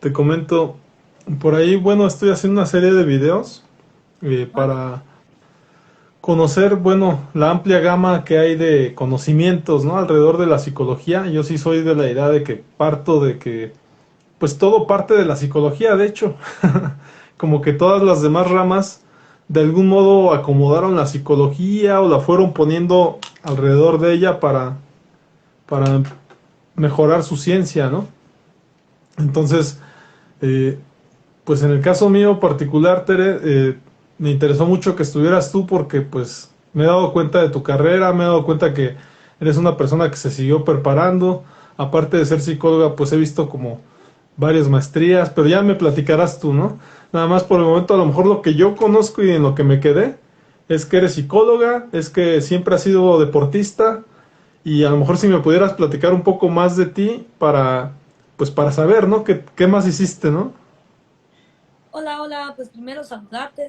te comento, por ahí, bueno, estoy haciendo una serie de videos Ah, para conocer, bueno, la amplia gama que hay de conocimientos, ¿no? Alrededor de la psicología. Yo sí soy de la idea de que parto de que, pues todo parte de la psicología, de hecho. Como que todas las demás ramas de algún modo acomodaron la psicología o la fueron poniendo alrededor de ella para mejorar su ciencia, ¿no? Entonces, eh, pues en el caso mío particular, Tere, me interesó mucho que estuvieras tú porque pues me he dado cuenta de tu carrera, me he dado cuenta que eres una persona que se siguió preparando. Aparte de ser psicóloga, pues he visto como varias maestrías, pero ya me platicarás tú, ¿no? Nada más por el momento, a lo mejor lo que yo conozco y en lo que me quedé es que eres psicóloga, es que siempre has sido deportista y a lo mejor si me pudieras platicar un poco más de ti pues para saber, ¿no? ¿Qué más hiciste, ¿no? hola, hola, pues primero saludarte,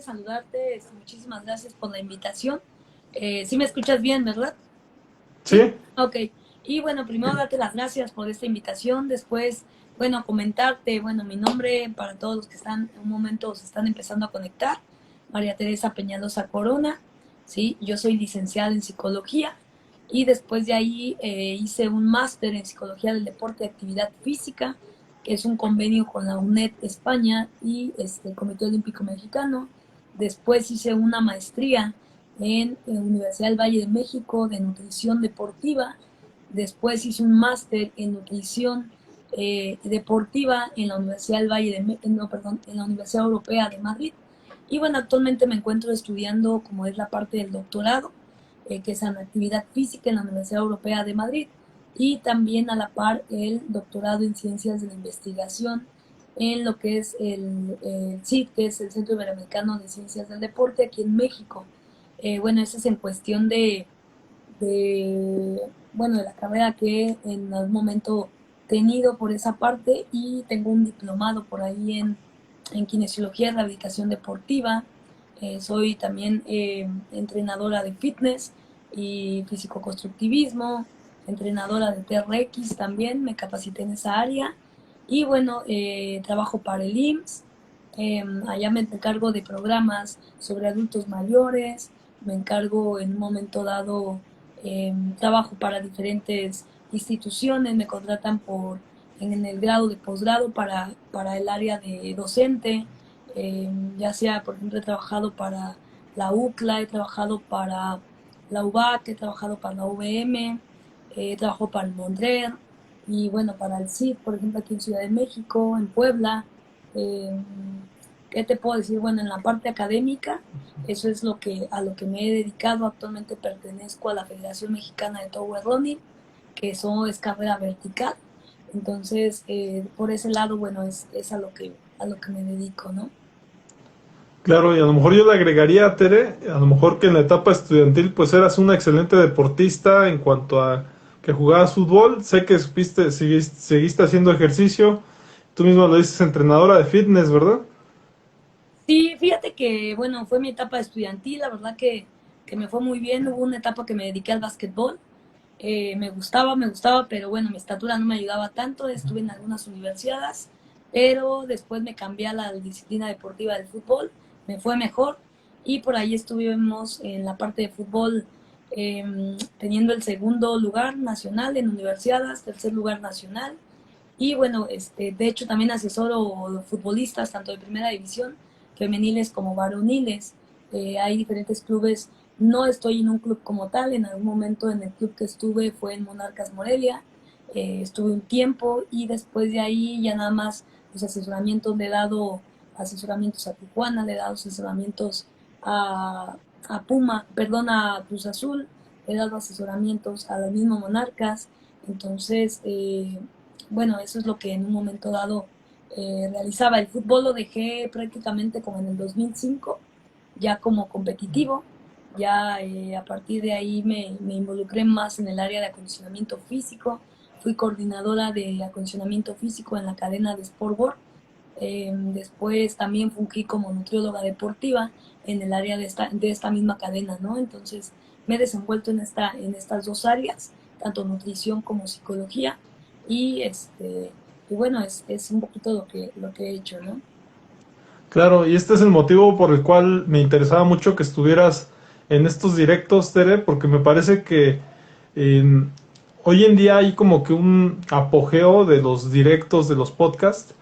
muchísimas gracias por la invitación. Sí me escuchas bien, ¿verdad? Sí, Sí. ok. Y bueno, primero darte las gracias por esta invitación, después, bueno, comentarte, bueno, mi nombre para todos los que están en un momento se están empezando a conectar, María Teresa Peñalosa Corona, sí, yo soy licenciada en psicología y después de ahí hice un máster en psicología del deporte y actividad física, que es un convenio con la UNED España y el Comité Olímpico Mexicano. Después hice una maestría en la Universidad del Valle de México de nutrición deportiva. Después hice un máster en nutrición deportiva en la Universidad del Valle de no, perdón, en la Universidad Europea de Madrid. Y bueno, actualmente me encuentro estudiando como es la parte del doctorado, que es en actividad física en la Universidad Europea de Madrid, y también a la par el doctorado en ciencias de la investigación en lo que es el CID, que es el Centro Iberoamericano de Ciencias del Deporte, aquí en México. Bueno, eso es en cuestión bueno, de la carrera que en algún momento he tenido por esa parte, y tengo un diplomado por ahí en kinesiología y rehabilitación deportiva. Soy también entrenadora de fitness y físico-constructivismo, entrenadora de TRX también, me capacité en esa área. Y bueno, trabajo para el IMSS. Allá me encargo de programas sobre adultos mayores, me encargo en un momento dado, trabajo para diferentes instituciones, me contratan en el grado de posgrado para el área de docente, ya sea, por ejemplo, he trabajado para la UCLA, he trabajado para la UBAC, he trabajado para la UVM, he trabajado para el Mondrer, y bueno, para el CID, por ejemplo, aquí en Ciudad de México, en Puebla. Eh, ¿Qué te puedo decir? Bueno, en la parte académica, eso es a lo que me he dedicado. Actualmente pertenezco a la Federación Mexicana de Tower Running, que eso es carrera vertical. Entonces, por ese lado, bueno, es a lo que me dedico, ¿no? Claro, y a lo mejor yo le agregaría, Tere, a lo mejor que en la etapa estudiantil pues eras una excelente deportista en cuanto a que jugabas fútbol, sé que seguiste haciendo ejercicio, tú mismo lo dices, entrenadora de fitness, ¿verdad? Sí, fíjate que, bueno, fue mi etapa estudiantil, la verdad que me fue muy bien. Hubo una etapa que me dediqué al básquetbol. Me gustaba, pero bueno, mi estatura no me ayudaba tanto. Estuve en algunas universidades, pero después me cambié a la disciplina deportiva del fútbol, me fue mejor, y por ahí estuvimos en la parte de fútbol, teniendo el segundo lugar nacional en universidades, tercer lugar nacional. Y bueno, de hecho también asesoro futbolistas tanto de primera división, femeniles como varoniles. Hay diferentes clubes. No estoy en un club como tal. En algún momento en el club que estuve fue en Monarcas Morelia. Estuve un tiempo y después de ahí ya nada más los asesoramientos, le he dado asesoramientos a Tijuana, le he dado asesoramientos a Puma, perdón, a Cruz Azul, le he dado asesoramientos a los mismos Monarcas. Entonces, bueno, eso es lo que en un momento dado realizaba. El fútbol lo dejé prácticamente como en el 2005, ya como competitivo. Ya a partir de ahí me involucré más en el área de acondicionamiento físico. Fui coordinadora de acondicionamiento físico en la cadena de Sportboard. Después también fungí como nutrióloga deportiva en el área de esta misma cadena, ¿no? Entonces me he desenvuelto en estas dos áreas, tanto nutrición como psicología, y bueno, es un poquito lo que he hecho, ¿no? Claro, y este es el motivo por el cual me interesaba mucho que estuvieras en estos directos, Tere, porque me parece que eh, hoy en día hay como que un apogeo de los directos, de los podcasts,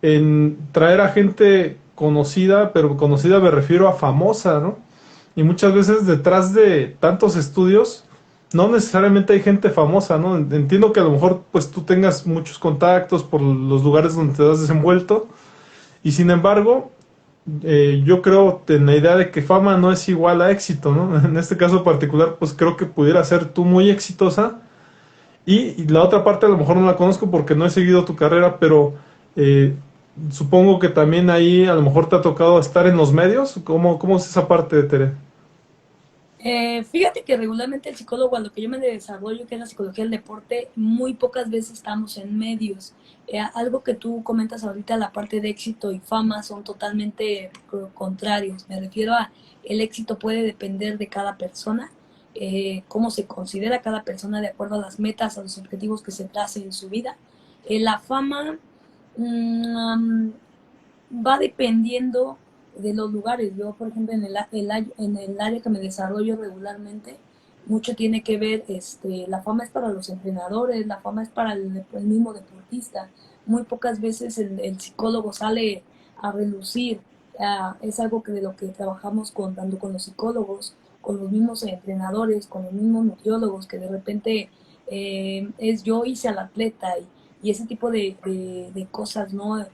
en traer a gente conocida, pero conocida me refiero a famosa, ¿no? Y muchas veces detrás de tantos estudios, no necesariamente hay gente famosa, ¿no? Entiendo que a lo mejor pues tú tengas muchos contactos por los lugares donde te has desenvuelto, y sin embargo, yo creo en la idea de que fama no es igual a éxito, ¿no? En este caso particular, pues creo que pudiera ser tú muy exitosa y la otra parte a lo mejor no la conozco porque no he seguido tu carrera, pero eh, supongo que también ahí a lo mejor te ha tocado estar en los medios. ¿Cómo es esa parte de Tere? Fíjate que regularmente el psicólogo a lo que yo me desarrollo, que es la psicología del deporte, muy pocas veces estamos en medios. Algo que tú comentas ahorita, la parte de éxito y fama son totalmente contrarios. Me refiero a el éxito puede depender de cada persona, cómo se considera cada persona de acuerdo a las metas, a los objetivos que se trace en su vida. La fama mm, va dependiendo de los lugares. Yo, por ejemplo, en el área que me desarrollo regularmente, mucho tiene que ver, la fama es para los entrenadores, la fama es para el mismo deportista. Muy pocas veces el psicólogo sale a relucir. Es algo que de lo que trabajamos tanto con los psicólogos, con los mismos entrenadores, con los mismos nutriólogos, que de repente es yo hice al atleta y ese tipo de cosas no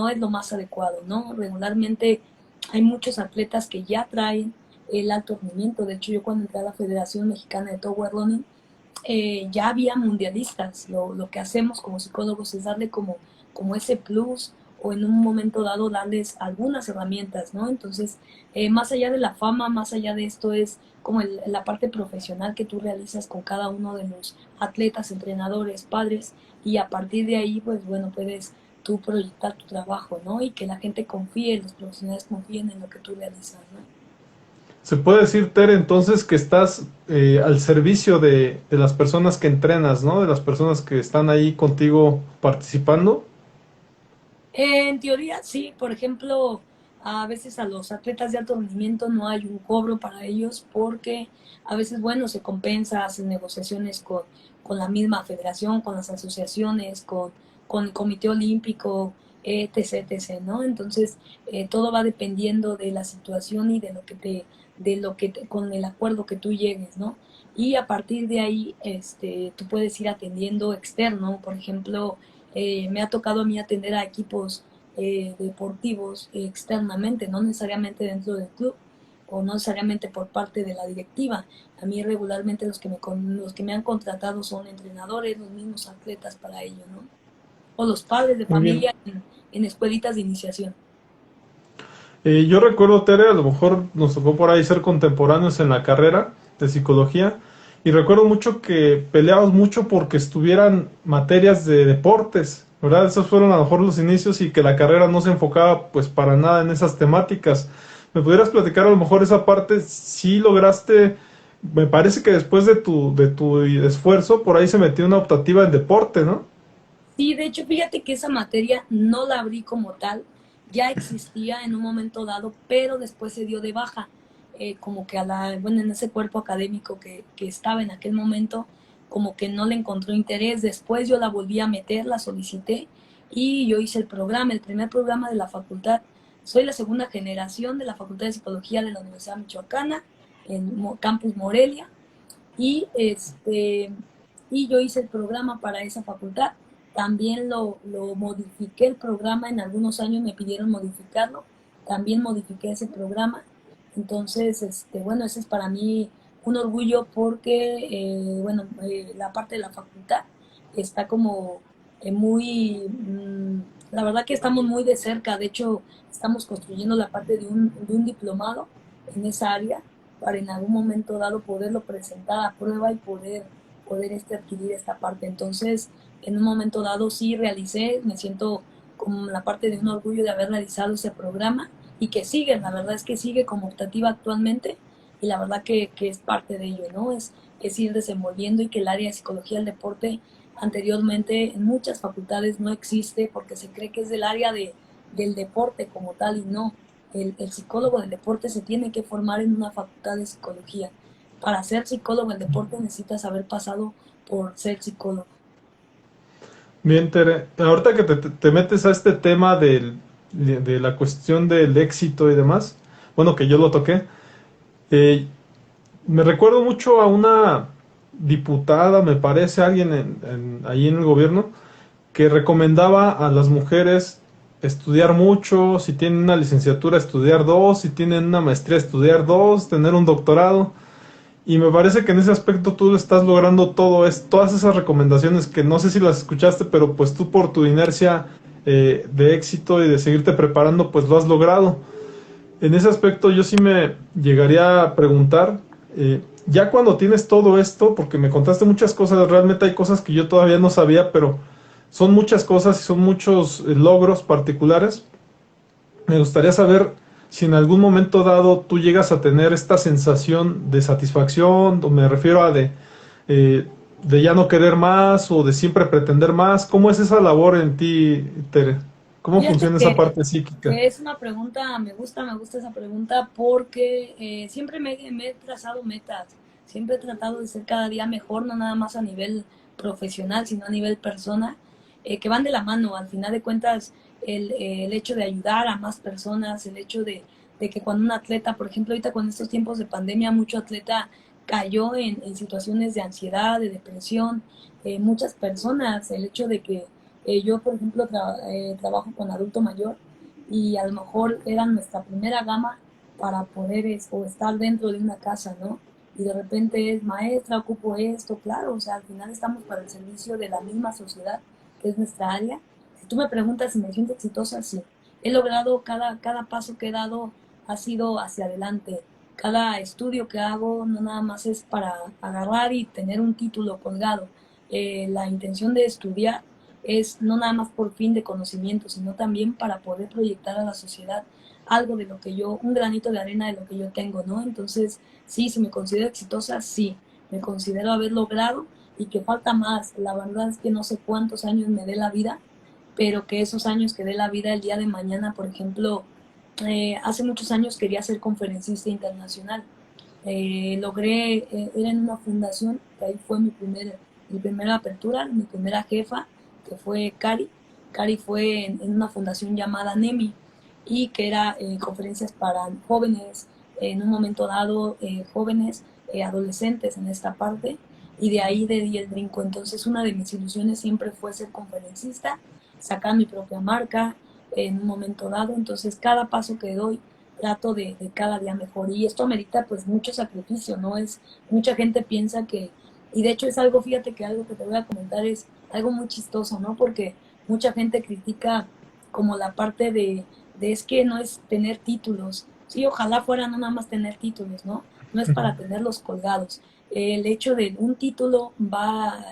es lo más adecuado, ¿no? Regularmente hay muchos atletas que ya traen el alto rendimiento. De hecho, yo cuando entré a la Federación Mexicana de Tower Running, ya había mundialistas. Lo que hacemos como psicólogos es darle como ese plus o en un momento dado darles algunas herramientas, ¿no? Entonces, más allá de la fama, más allá de esto es como la parte profesional que tú realizas con cada uno de los atletas, entrenadores, padres, y a partir de ahí, pues bueno, puedes tú proyectar tu trabajo, ¿no? Y que la gente confíe, los profesionales confíen en lo que tú realizas, ¿no? Se puede decir, Tere, entonces que estás al servicio de las personas que entrenas, ¿no? De las personas que están ahí contigo participando. En teoría, sí, por ejemplo, a veces a los atletas de alto rendimiento no hay un cobro para ellos porque a veces, bueno, se compensa, hacen negociaciones con la misma federación, con las asociaciones, con el Comité Olímpico, etc., etc., ¿no? Entonces, todo va dependiendo de la situación y con el acuerdo que tú llegues, ¿no? Y a partir de ahí, tú puedes ir atendiendo externo, por ejemplo, me ha tocado a mí atender a equipos deportivos externamente, no necesariamente dentro del club o no necesariamente por parte de la directiva. A mí regularmente los que me han contratado son entrenadores, los mismos atletas para ello, ¿no? O los padres de Muy bien. familia en escuelitas de iniciación. Yo recuerdo, Tere, a lo mejor nos tocó por ahí ser contemporáneos en la carrera de psicología y recuerdo mucho que peleamos mucho porque estuvieran materias de deportes, ¿verdad? Esos fueron a lo mejor los inicios y que la carrera no se enfocaba pues para nada en esas temáticas. ¿Me pudieras platicar a lo mejor esa parte? Si lograste, me parece que después de tu esfuerzo por ahí se metió una optativa en deporte, ¿no? Sí, de hecho, fíjate que esa materia no la abrí como tal, ya existía en un momento dado, pero después se dio de baja, como que bueno, en ese cuerpo académico que estaba en aquel momento, como que no le encontró interés. Después yo la volví a meter, la solicité y yo hice el programa, el primer programa de la facultad. Soy la segunda generación de la Facultad de Psicología de la Universidad Michoacana, en Campus Morelia, y y yo hice el programa para esa facultad. También lo modifiqué el programa, en algunos años me pidieron modificarlo, también modifiqué ese programa. Entonces, bueno, ese es para mí un orgullo porque, bueno, la parte de la facultad está como la verdad que estamos muy de cerca. De hecho, estamos construyendo la parte de un diplomado en esa área para en algún momento dado poderlo presentar a prueba y poder adquirir esta parte. Entonces, en un momento dado sí realicé, me siento como la parte de un orgullo de haber realizado ese programa y que sigue, la verdad es que sigue como optativa actualmente y la verdad que es parte de ello, ¿no? Es ir desenvolviendo y que el área de psicología del deporte anteriormente en muchas facultades no existe porque se cree que es del área del deporte como tal y no. El psicólogo del deporte se tiene que formar en una facultad de psicología. Para ser psicólogo del deporte necesitas haber pasado por ser psicólogo. Bien, Tere, ahorita que te metes a este tema de la cuestión del éxito y demás, bueno, que yo lo toqué, eh, me recuerdo mucho a una diputada, me parece, alguien ahí en el gobierno, que recomendaba a las mujeres estudiar mucho, si tienen una licenciatura estudiar dos, si tienen una maestría estudiar dos, tener un doctorado. Y me parece que en ese aspecto tú estás logrando todas esas recomendaciones que no sé si las escuchaste, pero pues tú por tu inercia de éxito y de seguirte preparando, pues lo has logrado. En ese aspecto yo sí me llegaría a preguntar, ya cuando tienes todo esto, porque me contaste muchas cosas, realmente hay cosas que yo todavía no sabía, pero son muchas cosas y son muchos logros particulares. Me gustaría saber si en algún momento dado tú llegas a tener esta sensación de satisfacción, o me refiero a eh, de ya no querer más o de siempre pretender más. ¿Cómo es esa labor en ti, Tere? ¿Cómo Fíjate funciona esa parte psíquica? que es una pregunta, me gusta esa pregunta porque siempre me he trazado metas, siempre he tratado de ser cada día mejor, no nada más a nivel profesional, sino a nivel persona, que van de la mano. Al final de cuentas, el hecho de ayudar a más personas, el hecho de que cuando un atleta, por ejemplo, ahorita con estos tiempos de pandemia, mucho atleta cayó en situaciones de ansiedad, de depresión, muchas personas, el hecho de que yo, por ejemplo, trabajo con adulto mayor y a lo mejor era nuestra primera gama para poder o estar dentro de una casa, ¿no? Y de repente es maestra, ocupo esto, claro, o sea, al final estamos para el servicio de la misma sociedad, que es nuestra área. Si tú me preguntas si me siento exitosa, sí. He logrado cada paso que he dado ha sido hacia adelante. Cada estudio que hago no nada más es para agarrar y tener un título colgado. La intención de estudiar es no nada más por fin de conocimiento, sino también para poder proyectar a la sociedad algo de lo que yo, un granito de arena de lo que yo tengo, ¿no? Entonces, sí, si me considero exitosa, sí, me considero haber logrado y que falta más. La verdad es que no sé cuántos años me dé la vida, pero que esos años que dé la vida el día de mañana, por ejemplo, hace muchos años quería ser conferencista internacional. Era en una fundación, que ahí fue mi primera apertura, mi primera jefa, que fue Cari. Cari fue en una fundación llamada NEMI y que era conferencias para jóvenes, en un momento dado jóvenes, adolescentes en esta parte, y de ahí di el brinco. Entonces una de mis ilusiones siempre fue ser conferencista, sacar mi propia marca en un momento dado. Entonces cada paso que doy trato de cada día mejor, y esto amerita pues mucho sacrificio, ¿no? Mucha gente piensa que, y de hecho es algo, fíjate que algo que te voy a comentar es algo muy chistoso, ¿no? Porque mucha gente critica como la parte de es que no es tener títulos. Sí, ojalá fuera no nada más tener títulos, ¿no? No es para tenerlos colgados. El hecho de un título va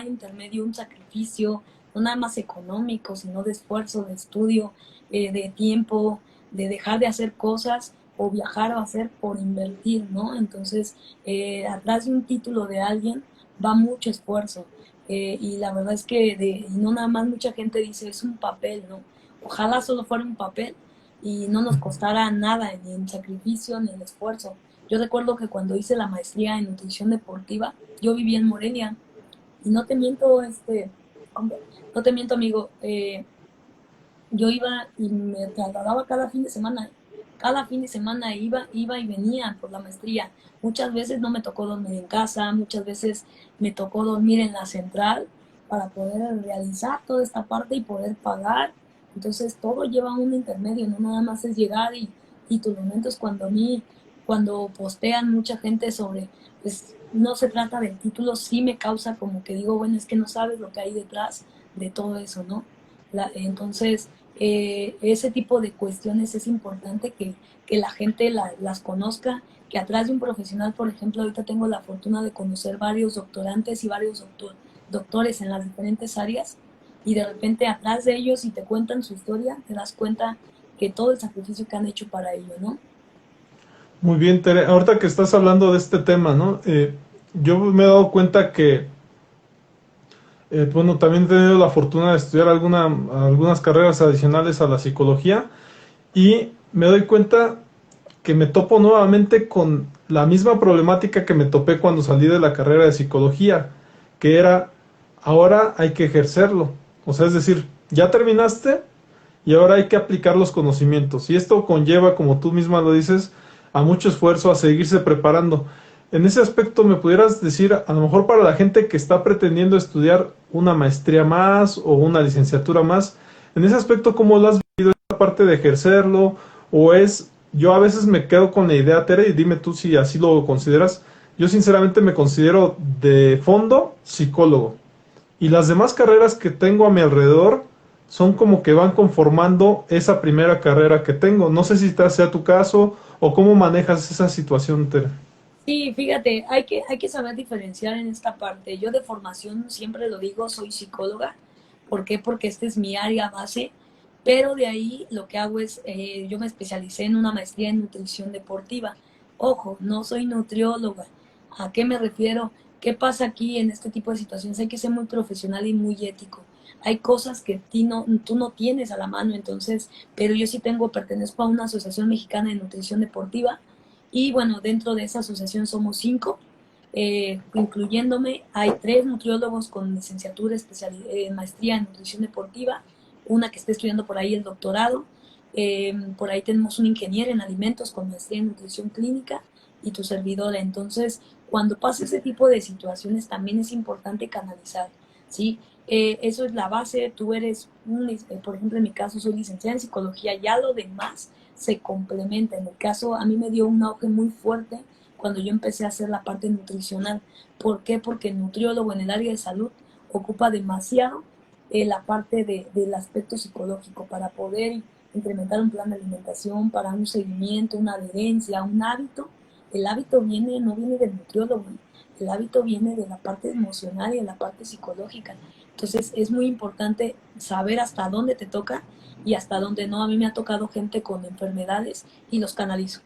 intermedio un sacrificio, no nada más económico, sino de esfuerzo, de estudio, de tiempo, de dejar de hacer cosas o viajar o hacer por invertir, ¿no? Entonces, atrás de un título de alguien va mucho esfuerzo. Y la verdad es que no nada más mucha gente dice es un papel, ¿no? Ojalá solo fuera un papel y no nos costara nada, ni en sacrificio, ni en esfuerzo. Yo recuerdo que cuando hice la maestría en nutrición deportiva, yo vivía en Morelia, y no te miento, hombre, no te miento, amigo, yo iba y me trasladaba cada fin de semana. Cada fin de semana iba y venía por la maestría. Muchas veces no me tocó dormir en casa, muchas veces me tocó dormir en la central para poder realizar toda esta parte y poder pagar. Entonces todo lleva un intermedio, no nada más es llegar y tus momentos cuando postean mucha gente sobre, pues no se trata del título, sí me causa como que digo, bueno, es que no sabes lo que hay detrás de todo eso, ¿no? Entonces, ese tipo de cuestiones es importante que la gente las conozca, que atrás de un profesional, por ejemplo, ahorita tengo la fortuna de conocer varios doctorantes y varios doctores en las diferentes áreas, y de repente atrás de ellos, si te cuentan su historia, te das cuenta que todo el sacrificio que han hecho para ello, ¿no? Muy bien, Tere. Ahorita que estás hablando de este tema, ¿no? Yo me he dado cuenta que Bueno, también he tenido la fortuna de estudiar algunas carreras adicionales a la psicología y me doy cuenta que me topo nuevamente con la misma problemática que me topé cuando salí de la carrera de psicología, que era, ahora hay que ejercerlo. O sea, es decir, ya terminaste y ahora hay que aplicar los conocimientos. Y esto conlleva, como tú misma lo dices, a mucho esfuerzo, a seguirse preparando. En ese aspecto, ¿me pudieras decir, a lo mejor para la gente que está pretendiendo estudiar una maestría más o una licenciatura más, en ese aspecto, cómo lo has vivido, esta parte de ejercerlo? O es, yo a veces me quedo con la idea, Tere, y dime tú si así lo consideras, yo sinceramente me considero de fondo psicólogo. Y las demás carreras que tengo a mi alrededor son como que van conformando esa primera carrera que tengo. No sé si sea tu caso o cómo manejas esa situación, Tere. Sí, fíjate, hay que saber diferenciar en esta parte. Yo de formación siempre lo digo, soy psicóloga. ¿Por qué? Porque esta es mi área base, pero de ahí lo que hago es, yo me especialicé en una maestría en nutrición deportiva. Ojo, no soy nutrióloga. ¿A qué me refiero? ¿Qué pasa aquí en este tipo de situaciones? Hay que ser muy profesional y muy ético. Hay cosas que tú no tienes a la mano, entonces, pero yo sí pertenezco a una asociación mexicana de nutrición deportiva y bueno, dentro de esa asociación somos 5, incluyéndome. Hay 3 nutriólogos con licenciatura, maestría en nutrición deportiva, una que está estudiando por ahí el doctorado. Por ahí tenemos un ingeniero en alimentos con maestría en nutrición clínica y tu servidora. Entonces, cuando pasa ese tipo de situaciones, también es importante canalizar, ¿sí? Eso es la base. Tú eres, por ejemplo, en mi caso soy licenciada en psicología, ya lo demás se complementa. En el caso, a mí me dio un auge muy fuerte cuando yo empecé a hacer la parte nutricional. ¿Por qué? Porque el nutriólogo en el área de salud ocupa demasiado la parte del aspecto psicológico para poder implementar un plan de alimentación, para un seguimiento, una adherencia, un hábito. El hábito no viene del nutriólogo, el hábito viene de la parte emocional y de la parte psicológica. Entonces es muy importante saber hasta dónde te toca y hasta dónde no. A mí me ha tocado gente con enfermedades y los canalizo.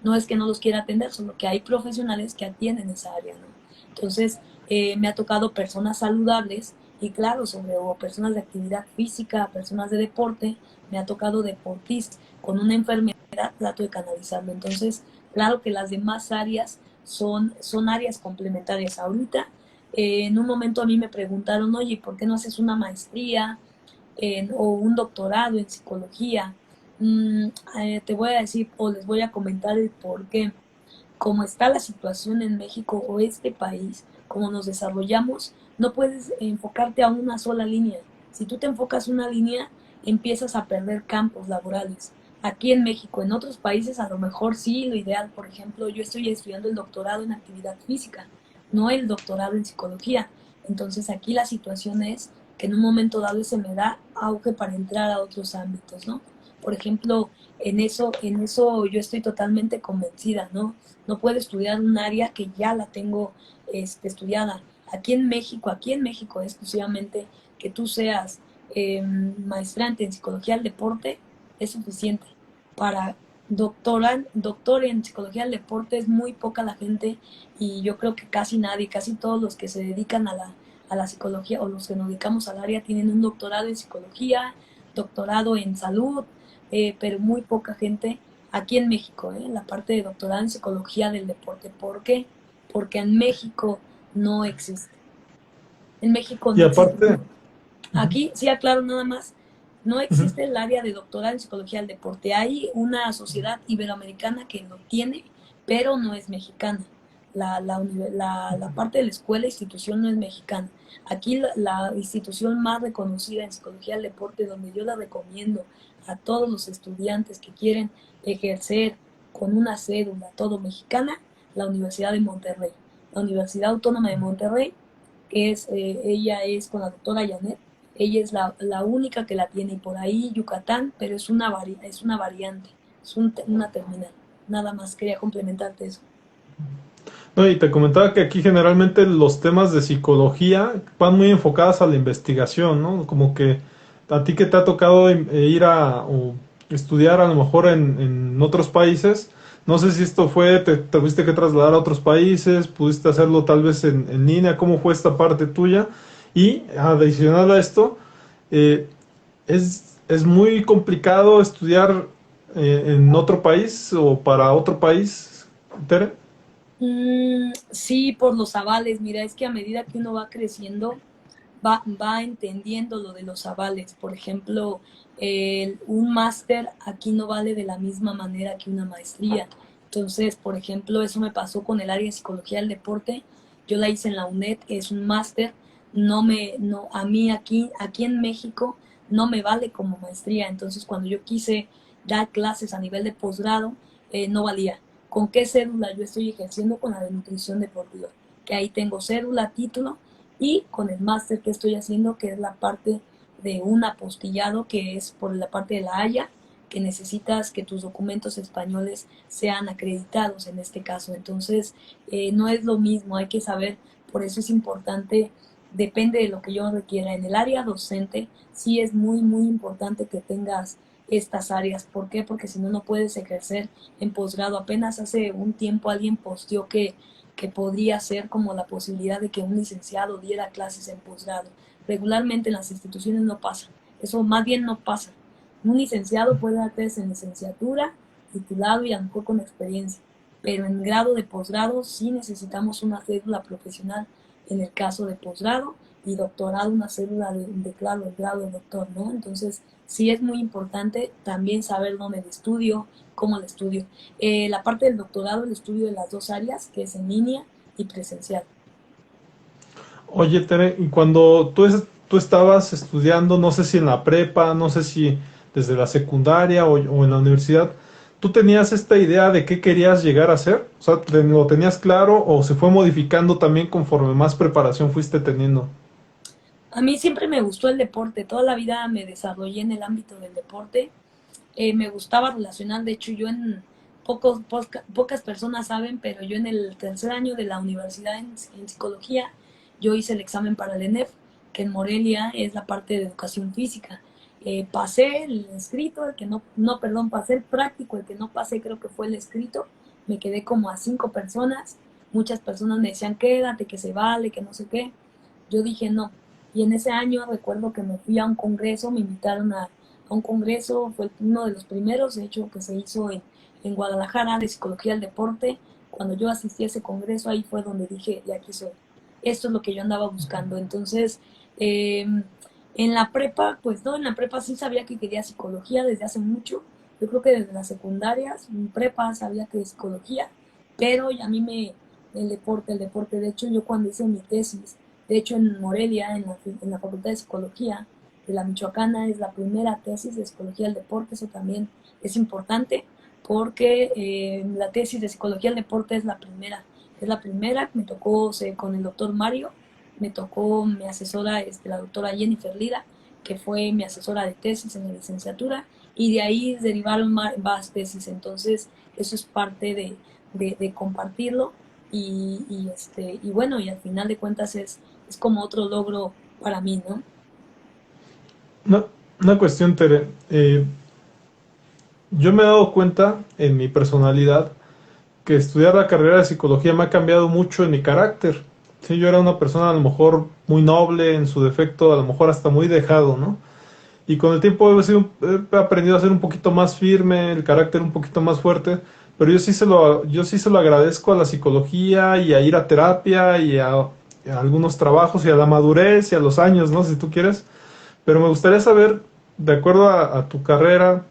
No es que no los quiera atender, solo que hay profesionales que atienden esa área, ¿no? Entonces, me ha tocado personas saludables y claro, o personas de actividad física, personas de deporte, me ha tocado deportistas con una enfermedad, trato de canalizarlo. Entonces, claro que las demás áreas son áreas complementarias. Ahorita, en un momento a mí me preguntaron, oye, ¿por qué no haces una maestría o un doctorado en psicología? Mm, Te voy a decir o les voy a comentar el por qué. Como está la situación en México o este país, como nos desarrollamos, no puedes enfocarte a una sola línea. Si tú te enfocas una línea, empiezas a perder campos laborales. Aquí en México, en otros países a lo mejor sí, lo ideal, por ejemplo, yo estoy estudiando el doctorado en actividad física, no el doctorado en psicología. Entonces aquí la situación es que en un momento dado se me da auge para entrar a otros ámbitos, ¿no? Por ejemplo, en eso yo estoy totalmente convencida, ¿no? No puedo estudiar un área que ya la tengo estudiada. Aquí en México exclusivamente que tú seas maestrante en psicología del deporte es suficiente. Para doctor en psicología del deporte es muy poca la gente y yo creo que casi nadie, casi todos los que se dedican a la psicología o los que nos dedicamos al área tienen un doctorado en psicología, doctorado en salud, pero muy poca gente aquí en México, la parte de doctorado en psicología del deporte. ¿Por qué? Porque en México no existe. En México Y no existe. aparte, Aquí, sí aclaro nada más, no ujú, existe el área de doctorado en psicología del deporte. Hay una sociedad iberoamericana que lo tiene, pero no es mexicana. La parte de la escuela, institución no es mexicana. Aquí la institución más reconocida en psicología del deporte, donde yo la recomiendo a todos los estudiantes que quieren ejercer con una cédula todo mexicana, la Universidad de Monterrey. La Universidad Autónoma de Monterrey, ella es con la doctora Janet, ella es la única que la tiene, y por ahí Yucatán, pero es una variante, una terminal. Nada más quería complementarte eso. no, y te comentaba que aquí generalmente los temas de psicología van muy enfocadas a la investigación, ¿no? Como que a ti que te ha tocado ir a o estudiar a lo mejor en otros países, no sé si esto fue, te tuviste que trasladar a otros países, pudiste hacerlo tal vez en línea, ¿cómo fue esta parte tuya? Y adicional a esto, eh, es muy complicado estudiar en otro país o para otro país, Tere. Sí, por los avales. Mira, es que a medida que uno va creciendo, va entendiendo lo de los avales. Por ejemplo, un máster aquí no vale de la misma manera que una maestría. Entonces, por ejemplo, eso me pasó con el área de psicología del deporte. Yo la hice en la UNED, es un máster. No, a mí aquí en México no me vale como maestría. Entonces, cuando yo quise dar clases a nivel de posgrado, no valía. ¿Con qué cédula yo estoy ejerciendo? Con la de nutrición deportiva, que ahí tengo cédula, título, y con el máster que estoy haciendo, que es la parte de un apostillado, que es por la parte de la Haya, que necesitas que tus documentos españoles sean acreditados en este caso. Entonces, no es lo mismo, hay que saber, por eso es importante, depende de lo que yo requiera. En el área docente, sí es muy, muy importante que tengas estas áreas. ¿Por qué? Porque si no, no puedes ejercer en posgrado. Apenas hace un tiempo alguien posteó que podría ser como la posibilidad de que un licenciado diera clases en posgrado. Regularmente en las instituciones no pasa, eso más bien no pasa. Un licenciado puede dar clases en licenciatura, titulado y a lo mejor con experiencia, pero en grado de posgrado sí necesitamos una cédula profesional en el caso de posgrado y doctorado una cédula claro, el grado de doctor, ¿no? Entonces sí es muy importante también saber dónde el estudio, cómo el estudio. La parte del doctorado, el estudio de las dos áreas, que es en línea y presencial. Oye, Tere, y cuando tú estabas estudiando, no sé si en la prepa, no sé si desde la secundaria o en la universidad, ¿tú tenías esta idea de qué querías llegar a ser? O sea, ¿lo tenías claro o se fue modificando también conforme más preparación fuiste teniendo? A mí siempre me gustó el deporte, toda la vida me desarrollé en el ámbito del deporte. Me gustaba relacionar, de hecho yo pocas personas saben, pero yo en el tercer año de la universidad en psicología, yo hice el examen para el ENEF, que en Morelia es la parte de educación física. Pasé el escrito, el que perdón, pasé el práctico, el que no pasé creo que fue el escrito, me quedé como a 5 personas, muchas personas me decían quédate, que se vale, que no sé qué, yo dije no, y en ese año recuerdo que me fui a un congreso, me invitaron a un congreso, fue uno de los primeros, de hecho, que se hizo en Guadalajara de psicología del deporte. Cuando yo asistí a ese congreso, ahí fue donde dije, de aquí soy. Esto es lo que yo andaba buscando. Entonces, eh, en la prepa, pues no, en la prepa sí sabía que quería psicología desde hace mucho. Yo creo que desde las secundarias, en prepa sabía que psicología, pero a mí el deporte, de hecho yo cuando hice mi tesis, de hecho en Morelia, en la Facultad de Psicología, de la Michoacana, es la primera tesis de psicología del deporte, eso también es importante porque la tesis de psicología del deporte es la primera, me tocó con el doctor Mario, me tocó mi asesora, la doctora Jennifer Lida, que fue mi asesora de tesis en la licenciatura, y de ahí derivaron más tesis, entonces eso es parte de compartirlo, y bueno, y al final de cuentas es como otro logro para mí, ¿no? Una, una cuestión, Tere. Yo me he dado cuenta en mi personalidad que estudiar la carrera de psicología me ha cambiado mucho en mi carácter. Sí, yo era una persona a lo mejor muy noble en su defecto, a lo mejor hasta muy dejado, ¿no? Y con el tiempo he aprendido a ser un poquito más firme, el carácter un poquito más fuerte, pero yo sí se lo agradezco a la psicología y a ir a terapia y a algunos trabajos y a la madurez y a los años, ¿no? Si tú quieres. Pero me gustaría saber, de acuerdo a tu carrera,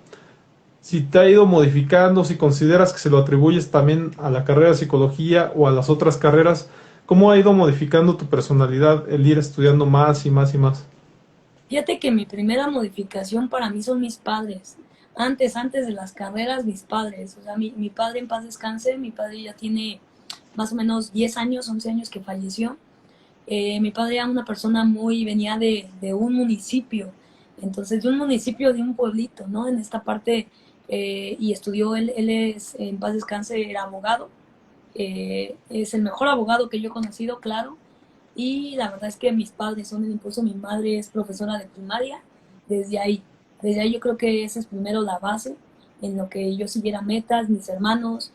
si te ha ido modificando, si consideras que se lo atribuyes también a la carrera de psicología o a las otras carreras, ¿cómo ha ido modificando tu personalidad el ir estudiando más y más y más? Fíjate que mi primera modificación para mí son mis padres. Antes de las carreras, mis padres. O sea, mi padre en paz descanse, mi padre ya tiene más o menos 10 años, 11 años que falleció. Mi padre era una persona venía de un municipio, entonces de un municipio, de un pueblito, ¿no? En esta parte, y estudió, él es, en paz descanse, era abogado, es el mejor abogado que yo he conocido, claro, y la verdad es que mis padres son el impulso, mi madre es profesora de primaria, desde ahí, desde ahí yo creo que esa es primero la base, en lo que yo siguiera metas, mis hermanos,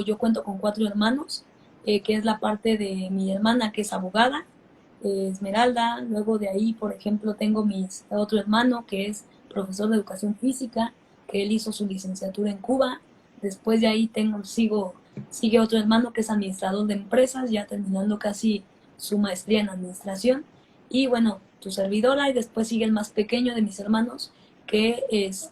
yo cuento con 4 hermanos, que es la parte de mi hermana que es abogada, Esmeralda. Luego de ahí, por ejemplo, tengo otro hermano que es profesor de educación física, que él hizo su licenciatura en Cuba. Después de ahí sigue otro hermano que es administrador de empresas, ya terminando casi su maestría en administración. Y bueno, tu servidora, y después sigue el más pequeño de mis hermanos, que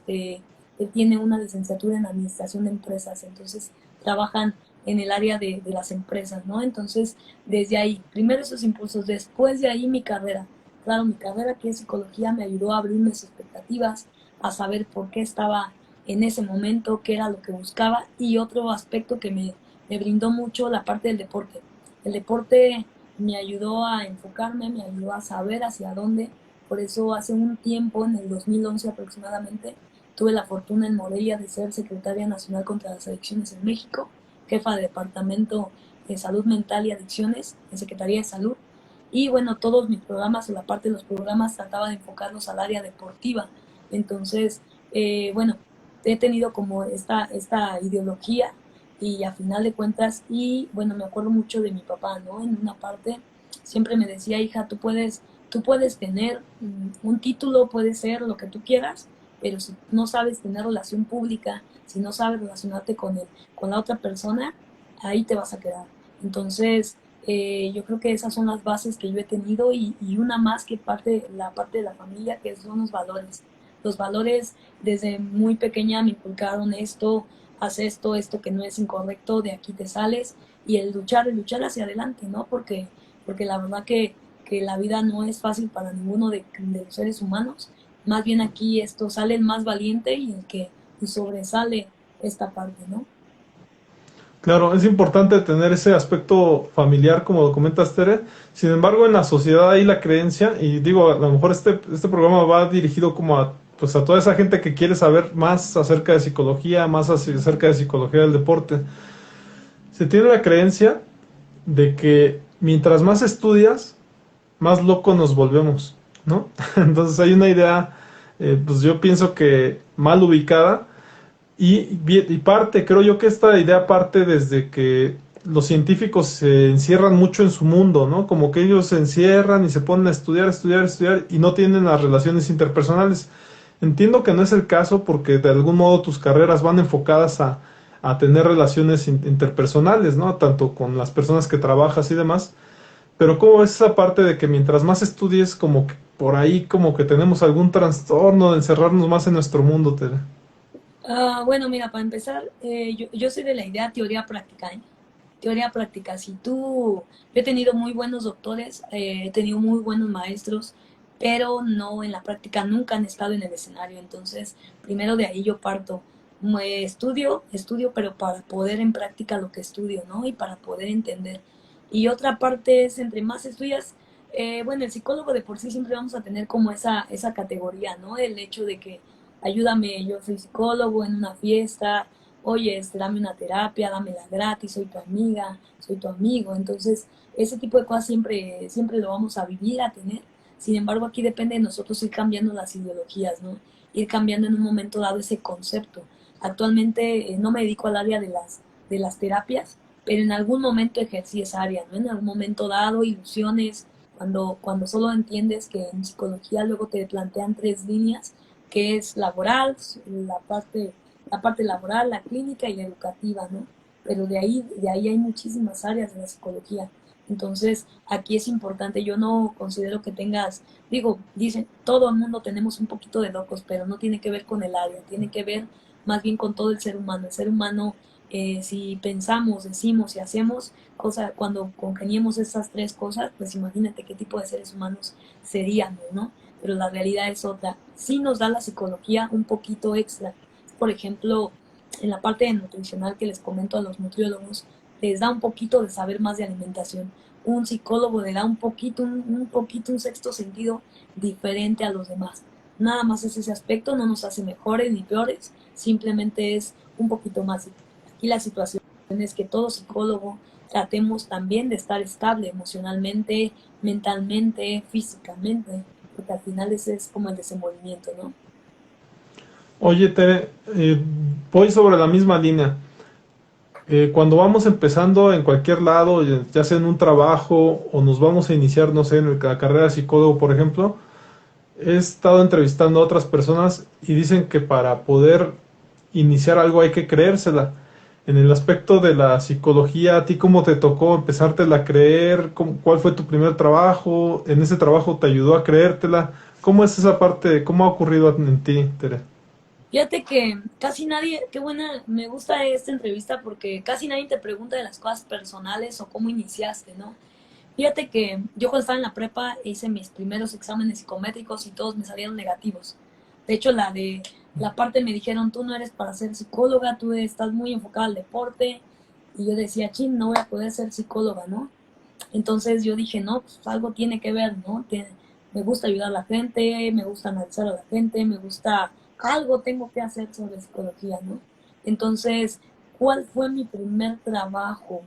él tiene una licenciatura en administración de empresas. Entonces trabajan en el área de las empresas, ¿no? Entonces, desde ahí, primero esos impulsos, después de ahí mi carrera. Claro, mi carrera que es psicología me ayudó a abrir mis expectativas, a saber por qué estaba en ese momento, qué era lo que buscaba, y otro aspecto que me brindó mucho la parte del deporte. El deporte me ayudó a enfocarme, me ayudó a saber hacia dónde. Por eso hace un tiempo, en el 2011 aproximadamente, tuve la fortuna en Morelia de ser secretaria nacional contra las adicciones en México, jefa de departamento de salud mental y adicciones en Secretaría de Salud. Y bueno, todos mis programas o la parte de los programas trataba de enfocarlos al área deportiva. Entonces, bueno, he tenido como esta ideología, y a final de cuentas, y bueno, me acuerdo mucho de mi papá, ¿no? En una parte siempre me decía, hija, tú puedes tener un título, puede ser lo que tú quieras, pero si no sabes tener relación pública, si no sabes relacionarte con la otra persona, ahí te vas a quedar. Entonces, yo creo que esas son las bases que yo he tenido, y una más que la parte de la familia, que son los valores. Los valores desde muy pequeña me inculcaron esto, haz esto que no es incorrecto, de aquí te sales, y el luchar hacia adelante, ¿no? Porque la verdad que la vida no es fácil para ninguno de los seres humanos. Más bien aquí esto sale el más valiente y el que sobresale esta parte, ¿no? Claro, es importante tener ese aspecto familiar, como lo comentas, Tere. Sin embargo, en la sociedad hay la creencia, y digo, a lo mejor este programa va dirigido como a, pues a toda esa gente que quiere saber más acerca de psicología, más acerca de psicología del deporte. Se tiene la creencia de que mientras más estudias, más locos nos volvemos, ¿no? Entonces hay una idea, pues yo pienso que mal ubicada, y parte, creo yo que esta idea parte desde que los científicos se encierran mucho en su mundo, ¿no? Como que ellos se encierran y se ponen a estudiar, estudiar, estudiar y no tienen las relaciones interpersonales. Entiendo que no es el caso porque de algún modo tus carreras van enfocadas a tener relaciones interpersonales, ¿no? Tanto con las personas que trabajas y demás. Pero ¿cómo ves esa parte de que mientras más estudies, como que por ahí como que tenemos algún trastorno de encerrarnos más en nuestro mundo, Tere? Bueno, mira, para empezar, yo soy de la idea teoría práctica, ¿eh? Teoría práctica. Yo he tenido muy buenos doctores, he tenido muy buenos maestros, pero no en la práctica, nunca han estado en el escenario. Entonces, primero de ahí yo parto. Estudio, pero para poder en práctica lo que estudio, ¿no? Y para poder entender. Y otra parte es, entre más estudias, bueno, el psicólogo de por sí siempre vamos a tener como esa categoría, ¿no? El hecho de que ayúdame, yo soy psicólogo en una fiesta, oye, dame una terapia, dámela gratis, soy tu amiga, soy tu amigo. Entonces, ese tipo de cosas siempre lo vamos a vivir, a tener. Sin embargo, aquí depende de nosotros ir cambiando las ideologías, ¿no? Ir cambiando en un momento dado ese concepto. Actualmente no me dedico al área de las terapias, pero en algún momento ejercí esa área, ¿no? En algún momento dado, ilusiones, cuando solo entiendes que en psicología luego te plantean tres líneas, que es laboral, la parte laboral, la clínica y la educativa, ¿no? Pero de ahí hay muchísimas áreas de la psicología. Entonces, aquí es importante, yo no considero que dicen, todo el mundo tenemos un poquito de locos, pero no tiene que ver con el área, tiene que ver más bien con todo el ser humano. El ser humano, si pensamos, decimos y hacemos cosas, cuando congeniemos esas tres cosas, pues imagínate qué tipo de seres humanos seríamos, ¿no? Pero la realidad es otra. Sí nos da la psicología un poquito extra. Por ejemplo, en la parte de nutricional que les comento a los nutriólogos, les da un poquito de saber más de alimentación. Un psicólogo le da un poquito, un sexto sentido diferente a los demás. Nada más es ese aspecto, no nos hace mejores ni peores, simplemente es un poquito más. Aquí la situación es que todo psicólogo tratemos también de estar estable emocionalmente, mentalmente, físicamente, porque al final ese es como el desenvolvimiento, ¿no? Oye, Tere, voy sobre la misma línea. Cuando vamos empezando en cualquier lado, ya sea en un trabajo o nos vamos a iniciar, no sé, en la carrera de psicólogo, por ejemplo, he estado entrevistando a otras personas y dicen que para poder iniciar algo hay que creérsela. En el aspecto de la psicología, ¿a ti cómo te tocó empezártela a creer? ¿Cuál fue tu primer trabajo? ¿En ese trabajo te ayudó a creértela? ¿Cómo es esa parte? ¿Cómo ha ocurrido en ti, Tere? Fíjate que casi nadie, qué buena, me gusta esta entrevista porque casi nadie te pregunta de las cosas personales o cómo iniciaste, ¿no? Fíjate que yo cuando estaba en la prepa hice mis primeros exámenes psicométricos y todos me salieron negativos. De hecho, la parte me dijeron, tú no eres para ser psicóloga, tú estás muy enfocada al deporte. Y yo decía, chin, no voy a poder ser psicóloga, ¿no? Entonces yo dije, no, pues algo tiene que ver, ¿no? Me gusta ayudar a la gente, me gusta analizar a la gente, me gusta, algo tengo que hacer sobre psicología, ¿no? Entonces, ¿cuál fue mi primer trabajo?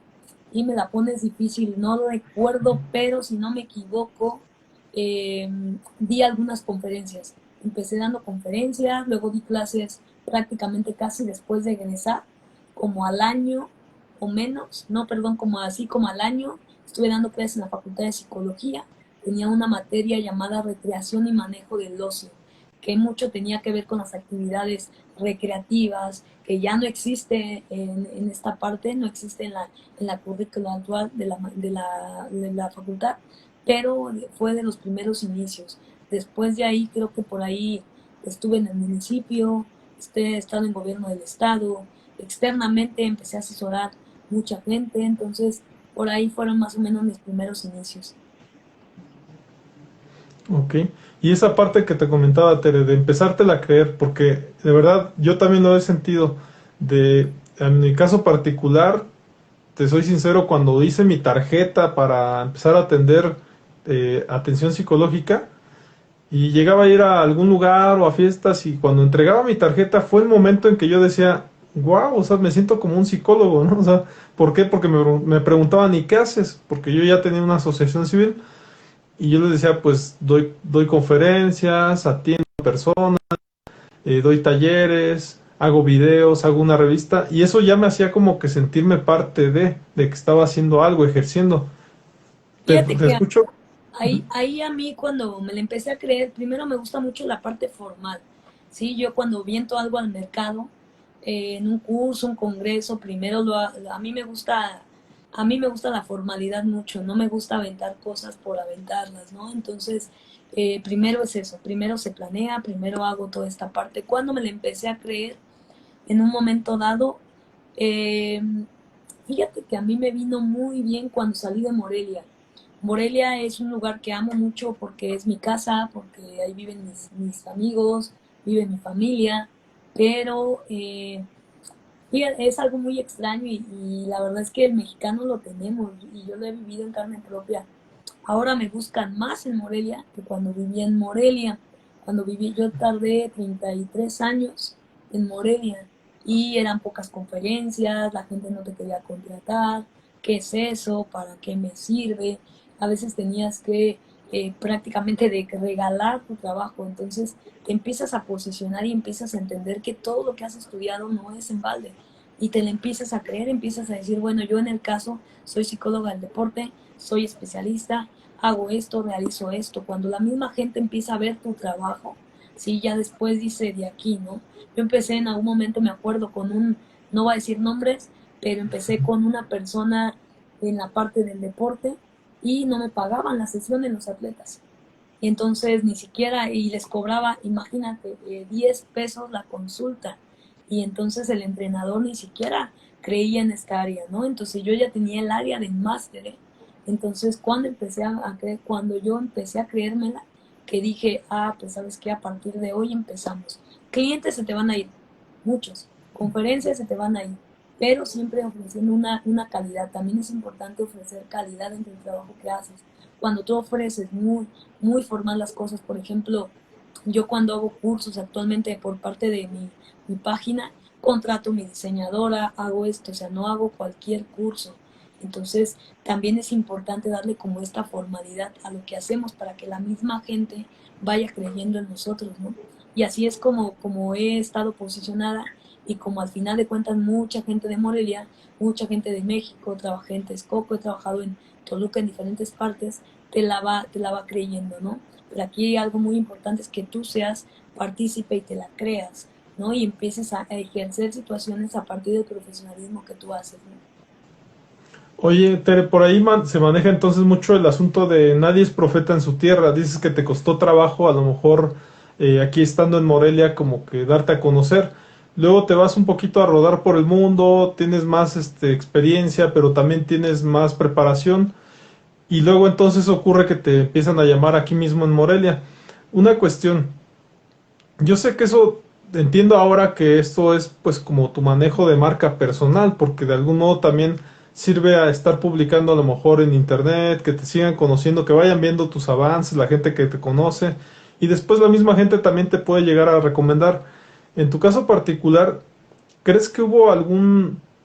Y me la pones difícil, no lo recuerdo, pero si no me equivoco, eh, di algunas conferencias. Empecé dando conferencias, luego di clases prácticamente casi después de egresar, como al año o menos, no, perdón, como así como al año, estuve dando clases en la Facultad de Psicología, tenía una materia llamada recreación y manejo del ocio, que mucho tenía que ver con las actividades recreativas, que ya no existe en esta parte, no existe en la currícula actual de la facultad, pero fue de los primeros inicios. Después de ahí, creo que por ahí estuve en el municipio, he estado en gobierno del estado, externamente empecé a asesorar mucha gente, entonces por ahí fueron más o menos mis primeros inicios. Ok. Y esa parte que te comentaba, Tere, de empezártela a creer, porque de verdad yo también lo he sentido. En mi caso particular, te soy sincero, cuando hice mi tarjeta para empezar a atender atención psicológica y llegaba a ir a algún lugar o a fiestas y cuando entregaba mi tarjeta fue el momento en que yo decía, wow, o sea, me siento como un psicólogo, ¿no? O sea, ¿por qué? Porque me preguntaban, ¿y qué haces? Porque yo ya tenía una asociación civil y yo les decía, pues doy conferencias, atiendo personas, doy talleres, hago videos, hago una revista y eso ya me hacía como que sentirme parte de que estaba haciendo algo, ejerciendo. Fíjate ¿Te que escucho? Ujú. ahí a mí cuando me la empecé a creer, primero me gusta mucho la parte formal, ¿sí? Yo cuando viento algo al mercado, en un curso, un congreso, primero a mí me gusta la formalidad mucho, no me gusta aventar cosas por aventarlas, ¿no? Entonces, primero es eso, primero se planea, primero hago toda esta parte. Cuando me la empecé a creer, en un momento dado, eh, fíjate que a mí me vino muy bien cuando salí de Morelia. Morelia es un lugar que amo mucho porque es mi casa, porque ahí viven mis amigos, vive mi familia, pero fíjate, es algo muy extraño y la verdad es que el mexicano lo tenemos y yo lo he vivido en carne propia. Ahora me buscan más en Morelia que cuando viví en Morelia. Cuando viví yo tardé 33 años en Morelia y eran pocas conferencias, la gente no te quería contratar, ¿qué es eso? ¿Para qué me sirve? A veces tenías que prácticamente de regalar tu trabajo, entonces te empiezas a posicionar y empiezas a entender que todo lo que has estudiado no es en balde y te le empiezas a creer, empiezas a decir, bueno, yo en el caso soy psicóloga del deporte, soy especialista, hago esto, realizo esto. Cuando la misma gente empieza a ver tu trabajo, sí, ya después dice de aquí, ¿no? Yo empecé en algún momento, me acuerdo, no voy a decir nombres, pero empecé con una persona en la parte del deporte y no me pagaban la sesión en los atletas. Y entonces ni siquiera, y les cobraba, imagínate, 10 pesos la consulta. Y entonces el entrenador ni siquiera creía en esta área, ¿no? Entonces yo ya tenía el área de máster, ¿eh? Entonces cuando yo empecé a creérmela, que dije, ah, pues sabes qué, a partir de hoy empezamos. Clientes se te van a ir, muchos. Conferencias se te van a ir, pero siempre ofreciendo una calidad. También es importante ofrecer calidad en el trabajo que haces. Cuando tú ofreces muy formal las cosas, por ejemplo, yo cuando hago cursos actualmente por parte de mi página, contrato a mi diseñadora, hago esto, o sea, no hago cualquier curso. Entonces, también es importante darle como esta formalidad a lo que hacemos para que la misma gente vaya creyendo en nosotros, ¿no? Y así es como he estado posicionada y como al final de cuentas mucha gente de Morelia, mucha gente de México, trabajé en Texcoco, he trabajado en Toluca, en diferentes partes, te la va creyendo, ¿no? Pero aquí algo muy importante es que tú seas partícipe y te la creas, ¿no? Y empieces a ejercer situaciones a partir del profesionalismo que tú haces, ¿no? Oye, Tere, por ahí se maneja entonces mucho el asunto de nadie es profeta en su tierra. Dices que te costó trabajo, a lo mejor aquí estando en Morelia, como que darte a conocer. Luego te vas un poquito a rodar por el mundo, tienes más experiencia, pero también tienes más preparación. Y luego entonces ocurre que te empiezan a llamar aquí mismo en Morelia. Una cuestión, yo sé que eso, entiendo ahora que esto es pues como tu manejo de marca personal, porque de algún modo también sirve a estar publicando a lo mejor en internet, que te sigan conociendo, que vayan viendo tus avances, la gente que te conoce, y después la misma gente también te puede llegar a recomendar. En tu caso particular, ¿crees que hubo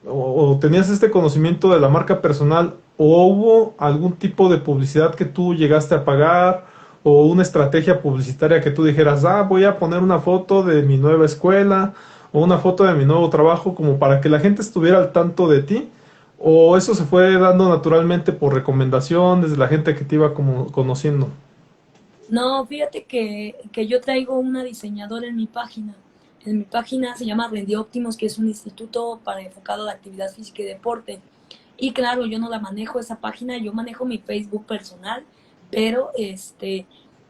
o tenías este conocimiento de la marca personal, o hubo algún tipo de publicidad que tú llegaste a pagar, o una estrategia publicitaria que tú dijeras, voy a poner una foto de mi nueva escuela, o una foto de mi nuevo trabajo, como para que la gente estuviera al tanto de ti? ¿O eso se fue dando naturalmente por recomendación desde la gente que te iba como conociendo? No, fíjate que yo traigo una diseñadora en mi página. En mi página se llama Rendio Óptimos, que es un instituto para enfocado a la actividad física y deporte. Y claro, yo no la manejo esa página, yo manejo mi Facebook personal, pero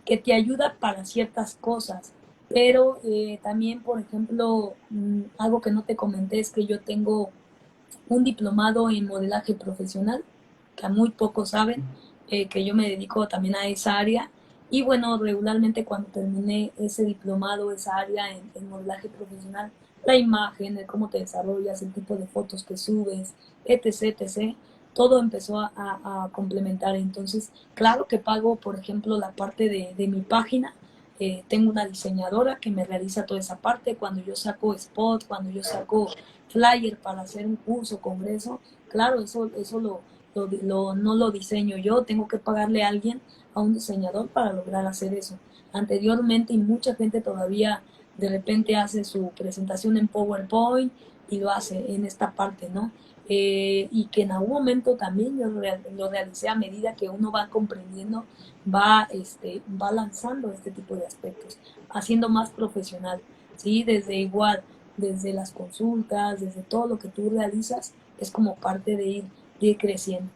que te ayuda para ciertas cosas. Pero también, por ejemplo, algo que no te comenté es que yo tengo un diplomado en modelaje profesional, que a muy pocos saben, que yo me dedico también a esa área. Y bueno, regularmente cuando terminé ese diplomado, esa área en modelaje profesional, la imagen, el cómo te desarrollas, el tipo de fotos que subes, etc., etc., todo empezó a complementar. Entonces, claro que pago, por ejemplo, la parte de mi página. Tengo una diseñadora que me realiza toda esa parte. Cuando yo saco spot, cuando yo saco flyer para hacer un curso, congreso, claro, eso no lo diseño yo, tengo que pagarle a alguien, a un diseñador para lograr hacer eso. Anteriormente, y mucha gente todavía de repente hace su presentación en PowerPoint y lo hace en esta parte, ¿no? Y que en algún momento también yo lo realicé a medida que uno va comprendiendo, va lanzando este tipo de aspectos, haciendo más profesional, ¿sí? Desde igual, desde las consultas, desde todo lo que tú realizas, es como parte de ir creciendo.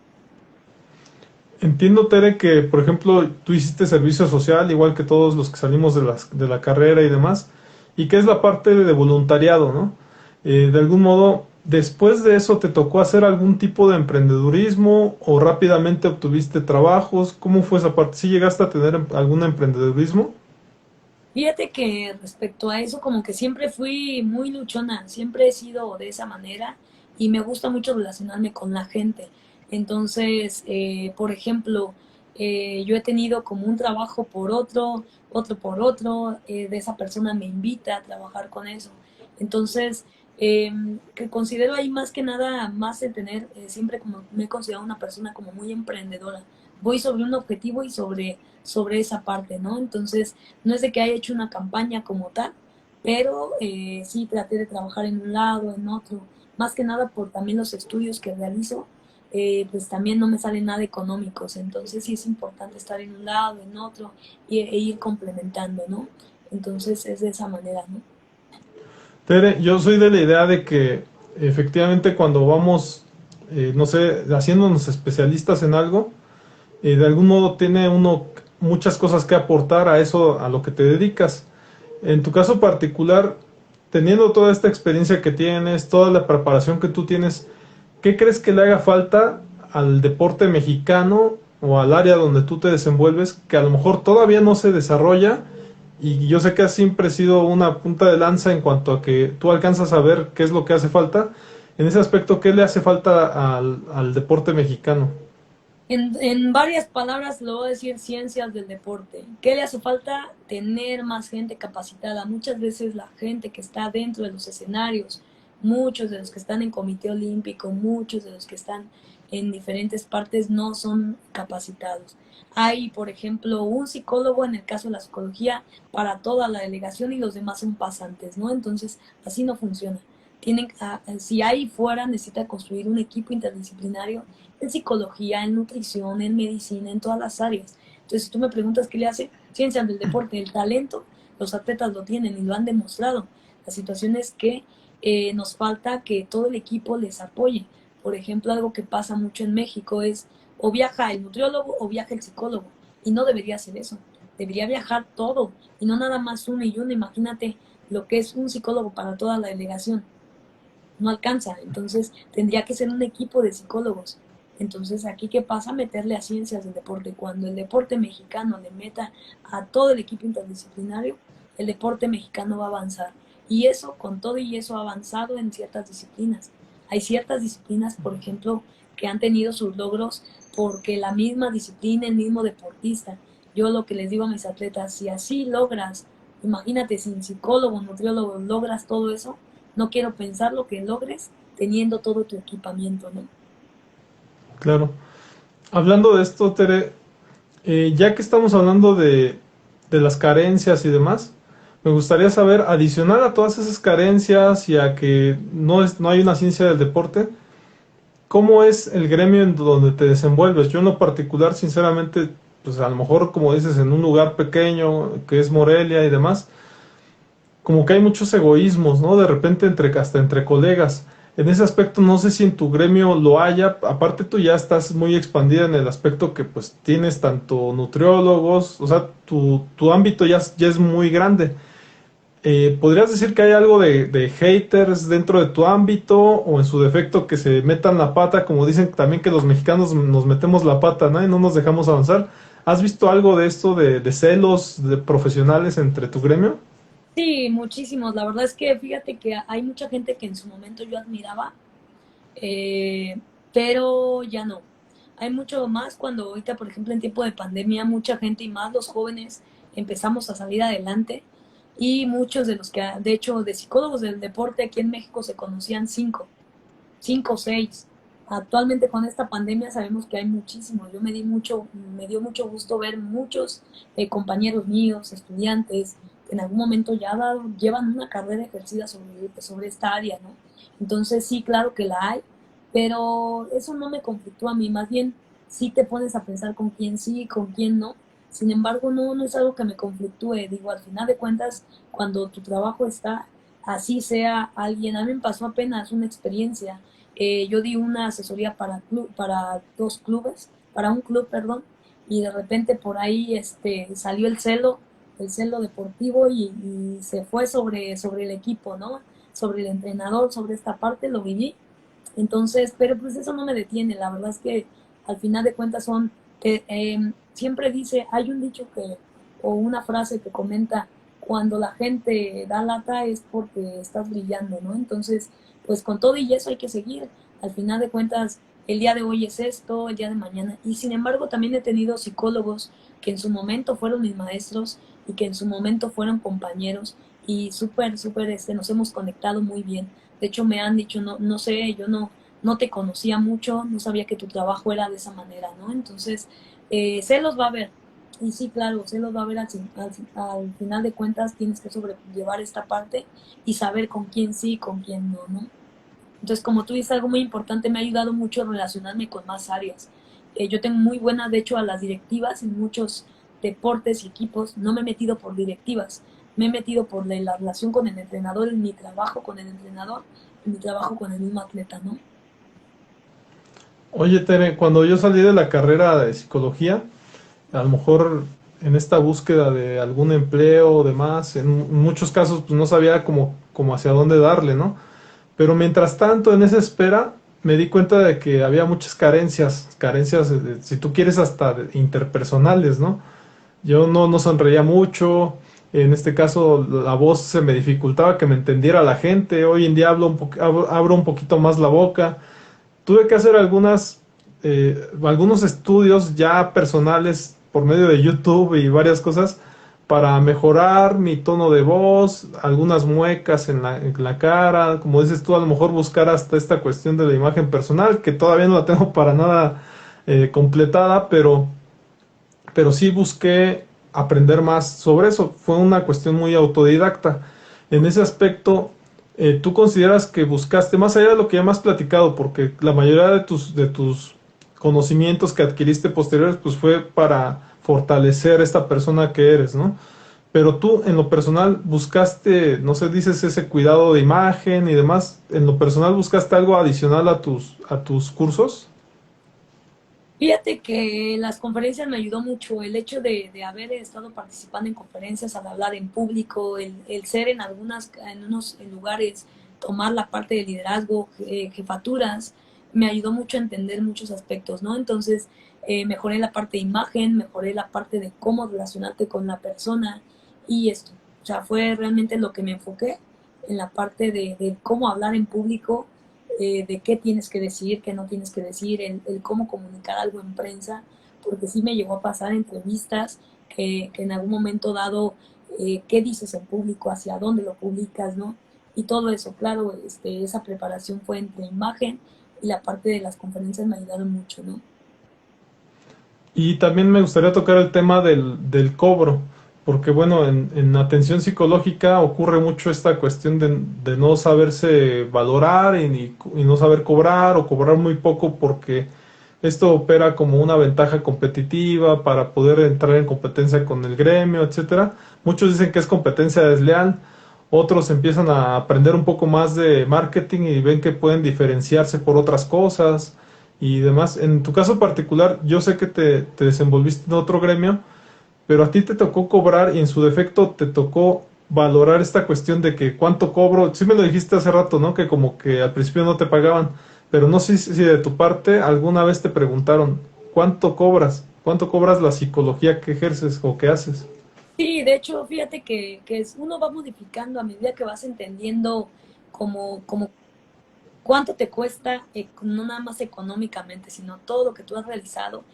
Entiendo, Tere, que por ejemplo tú hiciste servicio social, igual que todos los que salimos de la carrera y demás, y que es la parte de voluntariado, ¿no? De algún modo, después de eso, ¿te tocó hacer algún tipo de emprendedurismo o rápidamente obtuviste trabajos? ¿Cómo fue esa parte? ¿Sí llegaste a tener algún emprendedurismo? Fíjate que respecto a eso, como que siempre fui muy luchona, siempre he sido de esa manera y me gusta mucho relacionarme con la gente. Entonces, por ejemplo, yo he tenido como un trabajo por otro, otro por otro, de esa persona me invita a trabajar con eso. Entonces, que considero ahí más que nada, más de tener, siempre como me he considerado una persona como muy emprendedora. Voy sobre un objetivo y sobre esa parte, ¿no? Entonces, no es de que haya hecho una campaña como tal, pero sí traté de trabajar en un lado, en otro, más que nada por también los estudios que realizo, pues también no me salen nada económicos, entonces sí es importante estar en un lado, en otro, e ir complementando, ¿no? Entonces es de esa manera, ¿no? Tere, yo soy de la idea de que efectivamente cuando vamos, no sé, haciéndonos especialistas en algo, de algún modo tiene uno muchas cosas que aportar a eso, a lo que te dedicas. En tu caso particular, teniendo toda esta experiencia que tienes, toda la preparación que tú tienes, ¿qué crees que le haga falta al deporte mexicano o al área donde tú te desenvuelves que a lo mejor todavía no se desarrolla? Y yo sé que has siempre sido una punta de lanza en cuanto a que tú alcanzas a ver qué es lo que hace falta. En ese aspecto, ¿qué le hace falta al deporte mexicano? En varias palabras lo voy a decir ciencias del deporte. ¿Qué le hace falta? Tener más gente capacitada. Muchas veces la gente que está dentro de los escenarios, muchos de los que están en comité olímpico, muchos de los que están en diferentes partes no son capacitados. Hay, por ejemplo, un psicólogo en el caso de la psicología para toda la delegación y los demás son pasantes, ¿no? Entonces, así no funciona. si hay fuera, necesita construir un equipo interdisciplinario en psicología, en nutrición, en medicina, en todas las áreas. Entonces, si tú me preguntas qué le hace, ciencias del deporte, el talento, los atletas lo tienen y lo han demostrado. La situación es que nos falta que todo el equipo les apoye. Por ejemplo, algo que pasa mucho en México es o viaja el nutriólogo o viaja el psicólogo. Y no debería ser eso. Debería viajar todo y no nada más uno y uno. Imagínate lo que es un psicólogo para toda la delegación. No alcanza. Entonces tendría que ser un equipo de psicólogos. Entonces, aquí, ¿qué pasa? Meterle a ciencias del deporte. Cuando el deporte mexicano le meta a todo el equipo interdisciplinario, el deporte mexicano va a avanzar. Y eso, con todo y eso, ha avanzado en ciertas disciplinas. Hay ciertas disciplinas, por ejemplo, que han tenido sus logros porque la misma disciplina, el mismo deportista. Yo lo que les digo a mis atletas, si así logras, imagínate, sin psicólogo, nutriólogo, logras todo eso, no quiero pensar lo que logres teniendo todo tu equipamiento, ¿no? Claro. Hablando de esto, Tere, ya que estamos hablando de las carencias y demás, me gustaría saber, adicional a todas esas carencias y a que no hay una ciencia del deporte, ¿cómo es el gremio en donde te desenvuelves? Yo en lo particular, sinceramente, pues a lo mejor, como dices, en un lugar pequeño, que es Morelia y demás, como que hay muchos egoísmos, ¿no? De repente hasta entre colegas. En ese aspecto no sé si en tu gremio lo haya, aparte tú ya estás muy expandida en el aspecto que pues tienes tanto nutriólogos, o sea, tu ámbito ya es muy grande. ¿Podrías decir que hay algo de haters dentro de tu ámbito o en su defecto que se metan la pata, como dicen también que los mexicanos nos metemos la pata, ¿no? Y no nos dejamos avanzar? ¿Has visto algo de esto de celos de profesionales entre tu gremio? Sí, muchísimos. La verdad es que fíjate que hay mucha gente que en su momento yo admiraba, eh, pero ya no. Hay mucho más cuando ahorita, por ejemplo, en tiempo de pandemia, mucha gente y más los jóvenes empezamos a salir adelante y muchos de los que, de hecho, de psicólogos del deporte aquí en México se conocían cinco o seis. Actualmente con esta pandemia sabemos que hay muchísimos. Me dio mucho gusto ver muchos compañeros míos, estudiantes, que en algún momento llevan una carrera ejercida sobre esta área, ¿no? Entonces sí, claro que la hay, pero eso no me conflictúa a mí, más bien sí te pones a pensar con quién sí y con quién no. Sin embargo, no es algo que me conflictúe. Digo, al final de cuentas, cuando tu trabajo está, así sea alguien, a mí me pasó apenas una experiencia. Yo di una asesoría para dos clubes, para un club, perdón, y de repente por ahí salió el celo deportivo y se fue sobre el equipo, ¿no? Sobre el entrenador, sobre esta parte, lo viví. Entonces, pero pues eso no me detiene, la verdad es que al final de cuentas siempre dice, hay un dicho o una frase que comenta, cuando la gente da lata es porque estás brillando, ¿no? Entonces, pues con todo y eso hay que seguir. Al final de cuentas, el día de hoy es esto, el día de mañana. Y sin embargo, también he tenido psicólogos que en su momento fueron mis maestros y que en su momento fueron compañeros y súper, nos hemos conectado muy bien. De hecho, me han dicho, no sé, yo no te conocía mucho, no sabía que tu trabajo era de esa manera, ¿no? Entonces, celos va a haber. Y sí, claro, celos va a haber al final de cuentas, tienes que sobrellevar esta parte y saber con quién sí y con quién no, ¿no? Entonces, como tú dices, algo muy importante, me ha ayudado mucho a relacionarme con más áreas. Yo tengo muy buenas, de hecho, a las directivas en muchos deportes y equipos. No me he metido por directivas, me he metido por la relación con el entrenador, en mi trabajo con el entrenador, en mi trabajo con el mismo atleta, ¿no? Oye, Tere, cuando yo salí de la carrera de psicología, a lo mejor en esta búsqueda de algún empleo o demás, en muchos casos pues no sabía cómo hacia dónde darle, ¿no? Pero mientras tanto, en esa espera, me di cuenta de que había muchas carencias, si tú quieres, hasta interpersonales, ¿no? Yo no sonreía mucho, en este caso la voz se me dificultaba que me entendiera la gente, hoy en día abro un poquito más la boca. Tuve que hacer algunos estudios ya personales por medio de YouTube y varias cosas para mejorar mi tono de voz, algunas muecas en la cara, como dices tú, a lo mejor buscar hasta esta cuestión de la imagen personal, que todavía no la tengo para nada completada, pero sí busqué aprender más sobre eso. Fue una cuestión muy autodidacta. En ese aspecto, ¿Tú consideras que buscaste, más allá de lo que ya me has platicado, porque la mayoría de tus conocimientos que adquiriste posteriores, pues fue para fortalecer esta persona que eres, ¿no? Pero tú, en lo personal, buscaste, no sé, dices ese cuidado de imagen y demás, en lo personal buscaste algo adicional a tus cursos? Fíjate que las conferencias me ayudó mucho, el hecho de haber estado participando en conferencias, al hablar en público, el ser en unos en lugares, tomar la parte de liderazgo, jefaturas, me ayudó mucho a entender muchos aspectos, ¿no? Entonces, mejoré la parte de imagen, mejoré la parte de cómo relacionarte con la persona y esto. O sea, fue realmente lo que me enfoqué en la parte de cómo hablar en público, de qué tienes que decir, qué no tienes que decir, el cómo comunicar algo en prensa, porque sí me llegó a pasar entrevistas que en algún momento dado, qué dices en público, hacia dónde lo publicas, ¿no? Y todo eso, claro, esa preparación fue entre imagen y la parte de las conferencias me ayudaron mucho, ¿no? Y también me gustaría tocar el tema del cobro, porque bueno, en atención psicológica ocurre mucho esta cuestión de no saberse valorar y no saber cobrar o cobrar muy poco porque esto opera como una ventaja competitiva para poder entrar en competencia con el gremio, etcétera. Muchos dicen que es competencia desleal, otros empiezan a aprender un poco más de marketing y ven que pueden diferenciarse por otras cosas y demás. En tu caso particular, yo sé que te desenvolviste en otro gremio, pero a ti te tocó cobrar y en su defecto te tocó valorar esta cuestión de que cuánto cobro. Sí me lo dijiste hace rato, ¿no? Que como que al principio no te pagaban, pero no sé si de tu parte alguna vez te preguntaron cuánto cobras la psicología que ejerces o que haces. Sí, de hecho, fíjate que uno va modificando a medida que vas entendiendo como cuánto te cuesta, no nada más económicamente, sino todo lo que tú has realizado.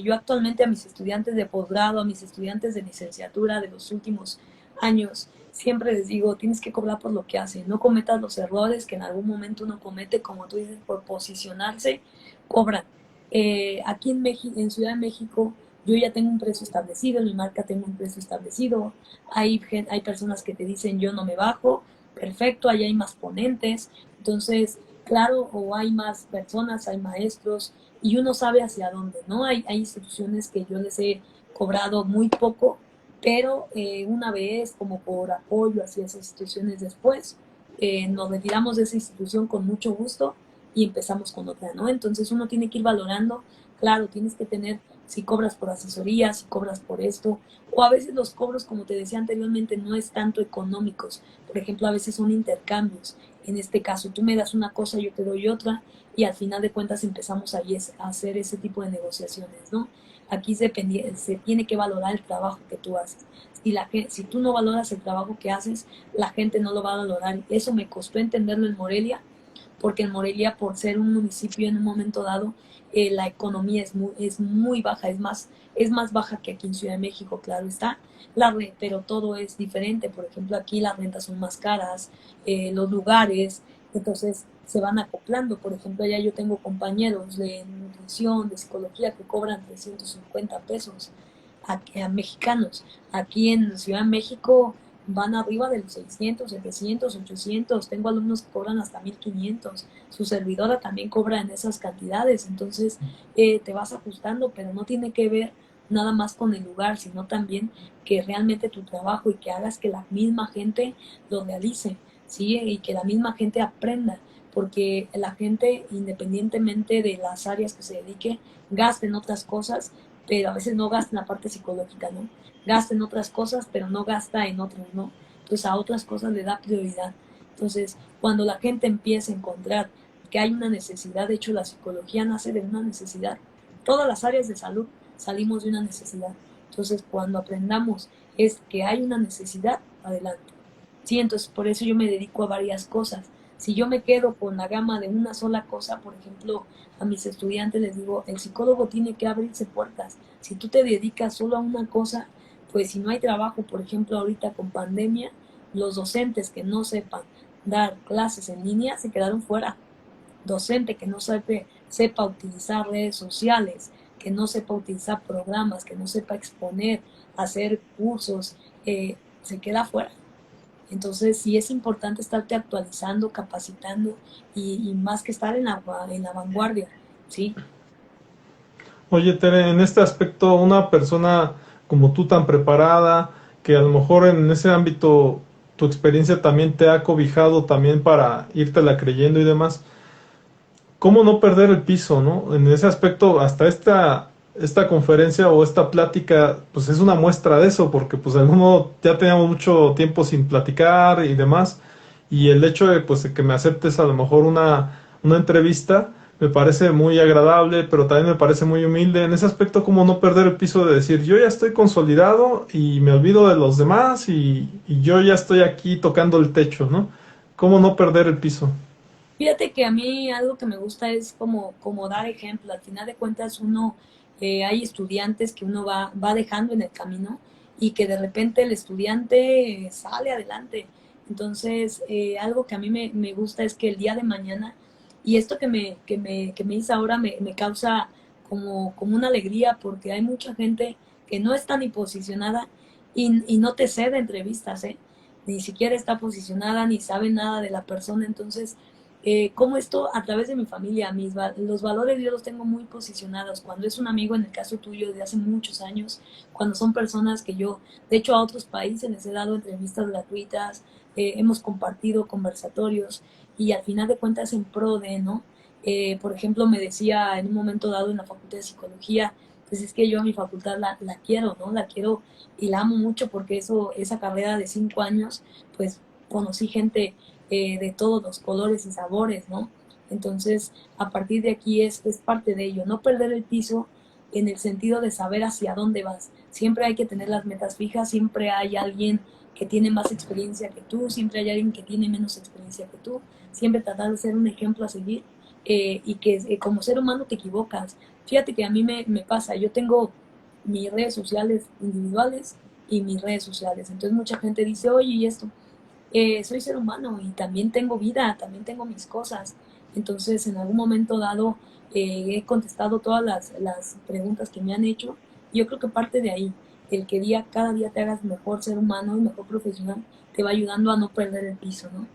Yo actualmente a mis estudiantes de posgrado, a mis estudiantes de licenciatura de los últimos años, siempre les digo, tienes que cobrar por lo que haces, no cometas los errores que en algún momento uno comete, como tú dices, por posicionarse, cobran. Aquí en México, en Ciudad de México, yo ya tengo un precio establecido, en mi marca tengo un precio establecido, hay personas que te dicen yo no me bajo, perfecto, allá hay más ponentes, entonces, claro, o hay más personas, hay maestros, y uno sabe hacia dónde, ¿no? Hay instituciones que yo les he cobrado muy poco, pero una vez, como por apoyo hacia esas instituciones después, nos retiramos de esa institución con mucho gusto y empezamos con otra, ¿no? Entonces uno tiene que ir valorando, claro, tienes que tener, si cobras por asesoría, si cobras por esto, o a veces los cobros, como te decía anteriormente, no es tanto económicos, por ejemplo, a veces son intercambios, en este caso tú me das una cosa, yo te doy otra, y al final de cuentas empezamos a hacer ese tipo de negociaciones, ¿no? Aquí se tiene que valorar el trabajo que tú haces. Si tú no valoras el trabajo que haces, la gente no lo va a valorar. Eso me costó entenderlo en Morelia, porque en Morelia, por ser un municipio en un momento dado, la economía es muy baja, es más baja que aquí en Ciudad de México, claro está, pero todo es diferente. Por ejemplo, aquí las rentas son más caras, los lugares, entonces se van acoplando. Por ejemplo, allá yo tengo compañeros de nutrición, de psicología que cobran 350 pesos a mexicanos. Aquí en Ciudad de México van arriba de los 600, 700, 800. Tengo alumnos que cobran hasta 1500. Su servidora también cobra en esas cantidades. Entonces, te vas ajustando, pero no tiene que ver nada más con el lugar, sino también que realmente tu trabajo y que hagas que la misma gente lo realice, ¿sí? Y que la misma gente aprenda, porque la gente, independientemente de las áreas que se dedique, gasta en otras cosas, pero a veces no gasta en la parte psicológica, ¿no? Gasta en otras cosas, pero no gasta en otras, ¿no? Entonces a otras cosas le da prioridad. Entonces, cuando la gente empieza a encontrar que hay una necesidad, de hecho la psicología nace de una necesidad. Todas las áreas de salud salimos de una necesidad. Entonces, cuando aprendamos es que hay una necesidad, adelante. Sí, entonces por eso yo me dedico a varias cosas. Si yo me quedo con la gama de una sola cosa, por ejemplo, a mis estudiantes les digo, el psicólogo tiene que abrirse puertas. Si tú te dedicas solo a una cosa, pues si no hay trabajo, por ejemplo, ahorita con pandemia, los docentes que no sepan dar clases en línea se quedaron fuera. Docente que no sepa utilizar redes sociales, que no sepa utilizar programas, que no sepa exponer, hacer cursos, se queda fuera. Entonces sí es importante estarte actualizando, capacitando y más que estar en la vanguardia, ¿sí? Oye, Tere, en este aspecto, una persona como tú tan preparada, que a lo mejor en ese ámbito tu experiencia también te ha cobijado también para írtela creyendo y demás, ¿cómo no perder el piso, no? En ese aspecto, hasta esta conferencia o esta plática, pues es una muestra de eso, porque pues de algún modo ya teníamos mucho tiempo sin platicar y demás, y el hecho de pues de que me aceptes a lo mejor una entrevista me parece muy agradable, pero también me parece muy humilde. En ese aspecto, ¿cómo no perder el piso de decir, yo ya estoy consolidado y me olvido de los demás y yo ya estoy aquí tocando el techo, ¿no? ¿Cómo no perder el piso? Fíjate que a mí algo que me gusta es como dar ejemplo. Al final de cuentas, hay estudiantes que uno va dejando en el camino y que de repente el estudiante sale adelante. Entonces, algo que a mí me gusta es que el día de mañana, y esto que me dice ahora me causa como una alegría porque hay mucha gente que no está ni posicionada y no te cede entrevistas, ¿eh? Ni siquiera está posicionada, ni sabe nada de la persona. Entonces, como esto a través de mi familia, los valores yo los tengo muy posicionados. Cuando es un amigo, en el caso tuyo, de hace muchos años, cuando son personas que yo, de hecho a otros países les he dado entrevistas gratuitas, hemos compartido conversatorios y al final de cuentas en pro de, ¿no? Por ejemplo, me decía en un momento dado en la Facultad de Psicología, pues es que yo a mi facultad la quiero, ¿no? La quiero y la amo mucho porque esa carrera de 5 años, pues conocí gente de todos los colores y sabores, ¿no? Entonces, a partir de aquí es parte de ello, no perder el piso en el sentido de saber hacia dónde vas. Siempre hay que tener las metas fijas, siempre hay alguien que tiene más experiencia que tú, siempre hay alguien que tiene menos experiencia que tú, siempre tratar de ser un ejemplo a seguir y que como ser humano te equivocas. Fíjate que a mí me pasa, yo tengo mis redes sociales individuales y mis redes sociales, entonces mucha gente dice, oye, ¿y esto? Soy ser humano y también tengo vida, también tengo mis cosas. Entonces, en algún momento dado, he contestado todas las preguntas que me han hecho. Yo creo que parte de ahí, el que cada día te hagas mejor ser humano y mejor profesional, te va ayudando a no perder el piso, ¿no?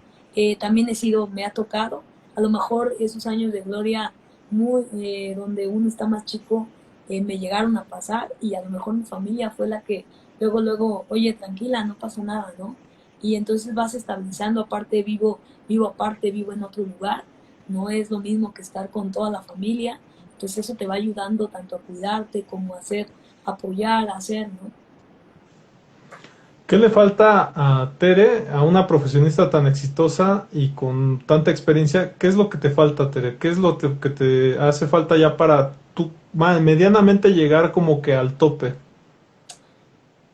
También me ha tocado, a lo mejor esos años de gloria donde uno está más chico, me llegaron a pasar y a lo mejor mi familia fue la que luego, oye, tranquila, no pasó nada, ¿no? Y entonces vas estabilizando, aparte vivo en otro lugar, no es lo mismo que estar con toda la familia, entonces eso te va ayudando tanto a cuidarte como a apoyar, a hacer, ¿no? ¿Qué le falta a Tere, a una profesionista tan exitosa y con tanta experiencia? ¿Qué es lo que te falta, Tere? ¿Qué es lo que te hace falta ya para tú medianamente llegar como que al tope?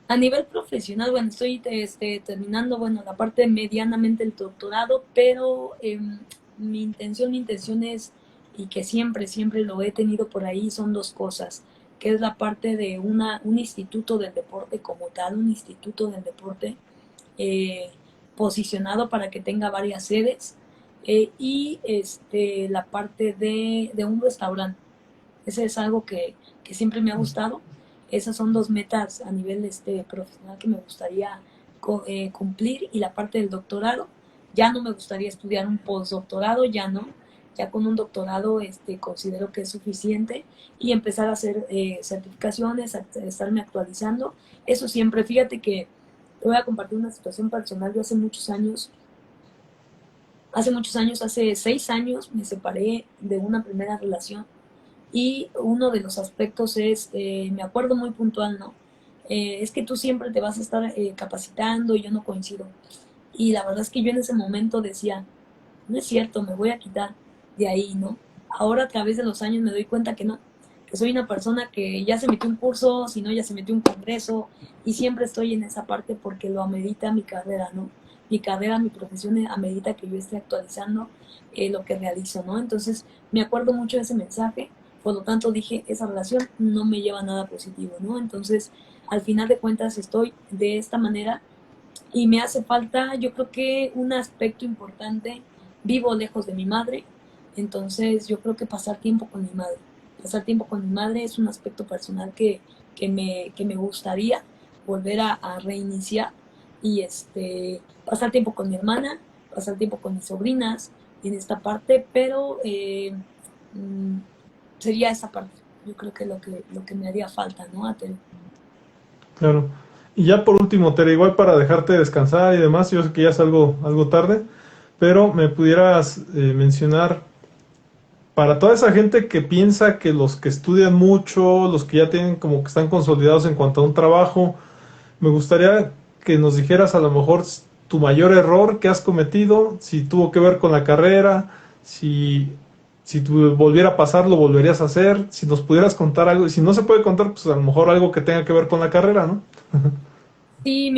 A nivel profesional, bueno, estoy terminando, bueno, la parte medianamente del doctorado, pero mi intención es, y que siempre lo he tenido por ahí, son dos cosas, que es la parte de un instituto del deporte como tal, un instituto del deporte eh, posicionado para que tenga varias sedes, y la parte de un restaurante. Ese es algo que siempre me ha gustado. Esas son dos metas a nivel profesional que me gustaría cumplir. Y la parte del doctorado, ya no me gustaría estudiar un postdoctorado, ya no. Ya con un doctorado considero que es suficiente y empezar a hacer certificaciones, a estarme actualizando. Eso siempre, fíjate que te voy a compartir una situación personal. Yo hace 6 años, me separé de una primera relación y uno de los aspectos es, me acuerdo muy puntual, ¿no? Es que tú siempre te vas a estar capacitando y yo no coincido. Y la verdad es que yo en ese momento decía, no es cierto, me voy a quitar de ahí, ¿no? Ahora a través de los años me doy cuenta que no, que soy una persona que ya se metió un curso, si no ya se metió un congreso y siempre estoy en esa parte porque lo amerita mi carrera, ¿no? Mi carrera, mi profesión amerita que yo esté actualizando lo que realizo, ¿no? Entonces me acuerdo mucho de ese mensaje, por lo tanto dije, esa relación no me lleva a nada positivo, ¿no? Entonces, al final de cuentas estoy de esta manera y me hace falta, yo creo que un aspecto importante, vivo lejos de mi madre, entonces yo creo que pasar tiempo con mi madre. Pasar tiempo con mi madre es un aspecto personal que me gustaría volver a reiniciar. y pasar tiempo con mi hermana, pasar tiempo con mis sobrinas en esta parte, pero mm, sería esa parte. Yo creo que lo que me haría falta, ¿no? Claro. Y ya por último, Tere, igual para dejarte descansar y demás, yo sé que ya es algo tarde, pero me pudieras mencionar para toda esa gente que piensa que los que estudian mucho, los que ya tienen como que están consolidados en cuanto a un trabajo, me gustaría que nos dijeras a lo mejor tu mayor error que has cometido, si tuvo que ver con la carrera, si tu volviera a pasar lo volverías a hacer, si nos pudieras contar algo, y si no se puede contar, pues a lo mejor algo que tenga que ver con la carrera, ¿no? Sí,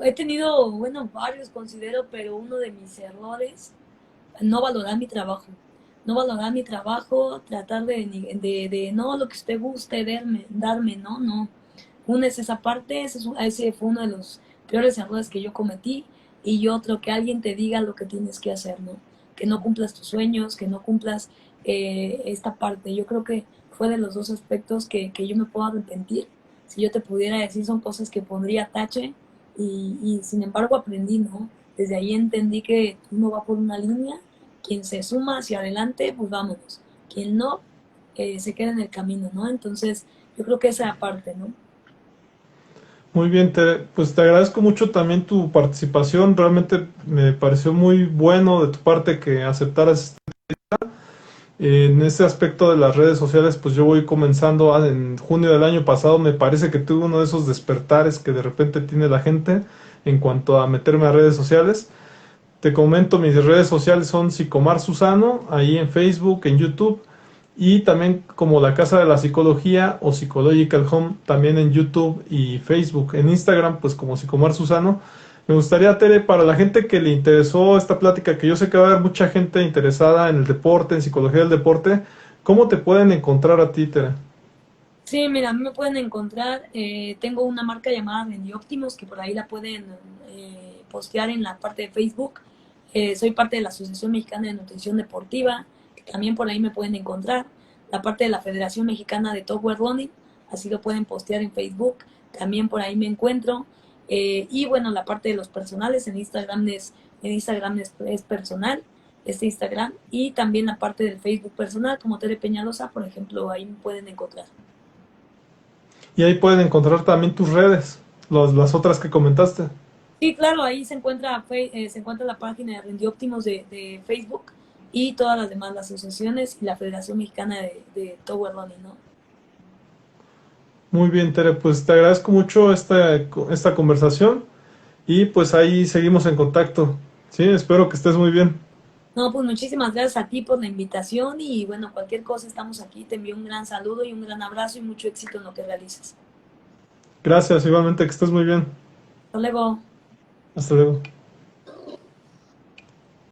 he tenido, bueno, varios considero, pero uno de mis errores, no valorar mi trabajo. No valorar mi trabajo, tratar de no lo que usted guste, darme, no, no. Una es esa parte, ese fue uno de los peores errores que yo cometí. Y otro, que alguien te diga lo que tienes que hacer, ¿no? Que no cumplas tus sueños, que no cumplas esta parte. Yo creo que fue de los dos aspectos que yo me puedo arrepentir. Si yo te pudiera decir, son cosas que pondría tache y sin embargo aprendí, ¿no? Desde ahí entendí que uno va por una línea, quien se suma hacia adelante, pues vámonos. Quien no, se queda en el camino, ¿no? Entonces, yo creo que esa parte, ¿no? Muy bien, pues te agradezco mucho también tu participación, realmente me pareció muy bueno de tu parte que aceptaras. En ese aspecto de las redes sociales, pues yo voy comenzando en junio del año pasado, me parece que tuve uno de esos despertares que de repente tiene la gente en cuanto a meterme a redes sociales. Te comento, mis redes sociales son Psicomar Susano, ahí en Facebook, en YouTube, y también como la Casa de la Psicología o Psychological Home, también en YouTube y Facebook. En Instagram, pues como Psicomar Susano. Me gustaría, Tere, para la gente que le interesó esta plática, que yo sé que va a haber mucha gente interesada en el deporte, en psicología del deporte, ¿cómo te pueden encontrar a ti, Tere? Sí, mira, a mí me pueden encontrar, tengo una marca llamada Optimus, que por ahí la pueden postear en la parte de Facebook. Soy parte de la Asociación Mexicana de Nutrición Deportiva, que también por ahí me pueden encontrar. La parte de la Federación Mexicana de Top Running, así lo pueden postear en Facebook, también por ahí me encuentro. Y bueno, la parte de los personales en Instagram es personal, este Instagram, y también la parte del Facebook personal, como Tere Peñalosa, por ejemplo, ahí me pueden encontrar. Y ahí pueden encontrar también tus redes, las otras que comentaste. Sí, claro, ahí se encuentra la página de Rendióptimos de Facebook y todas las demás las asociaciones y la Federación Mexicana de Tower Running, ¿no? Muy bien, Tere, pues te agradezco mucho esta conversación y pues ahí seguimos en contacto. Sí, espero que estés muy bien. No, pues muchísimas gracias a ti por la invitación y bueno, cualquier cosa estamos aquí. Te envío un gran saludo y un gran abrazo y mucho éxito en lo que realizas. Gracias, igualmente, que estés muy bien. Hasta luego. Hasta luego.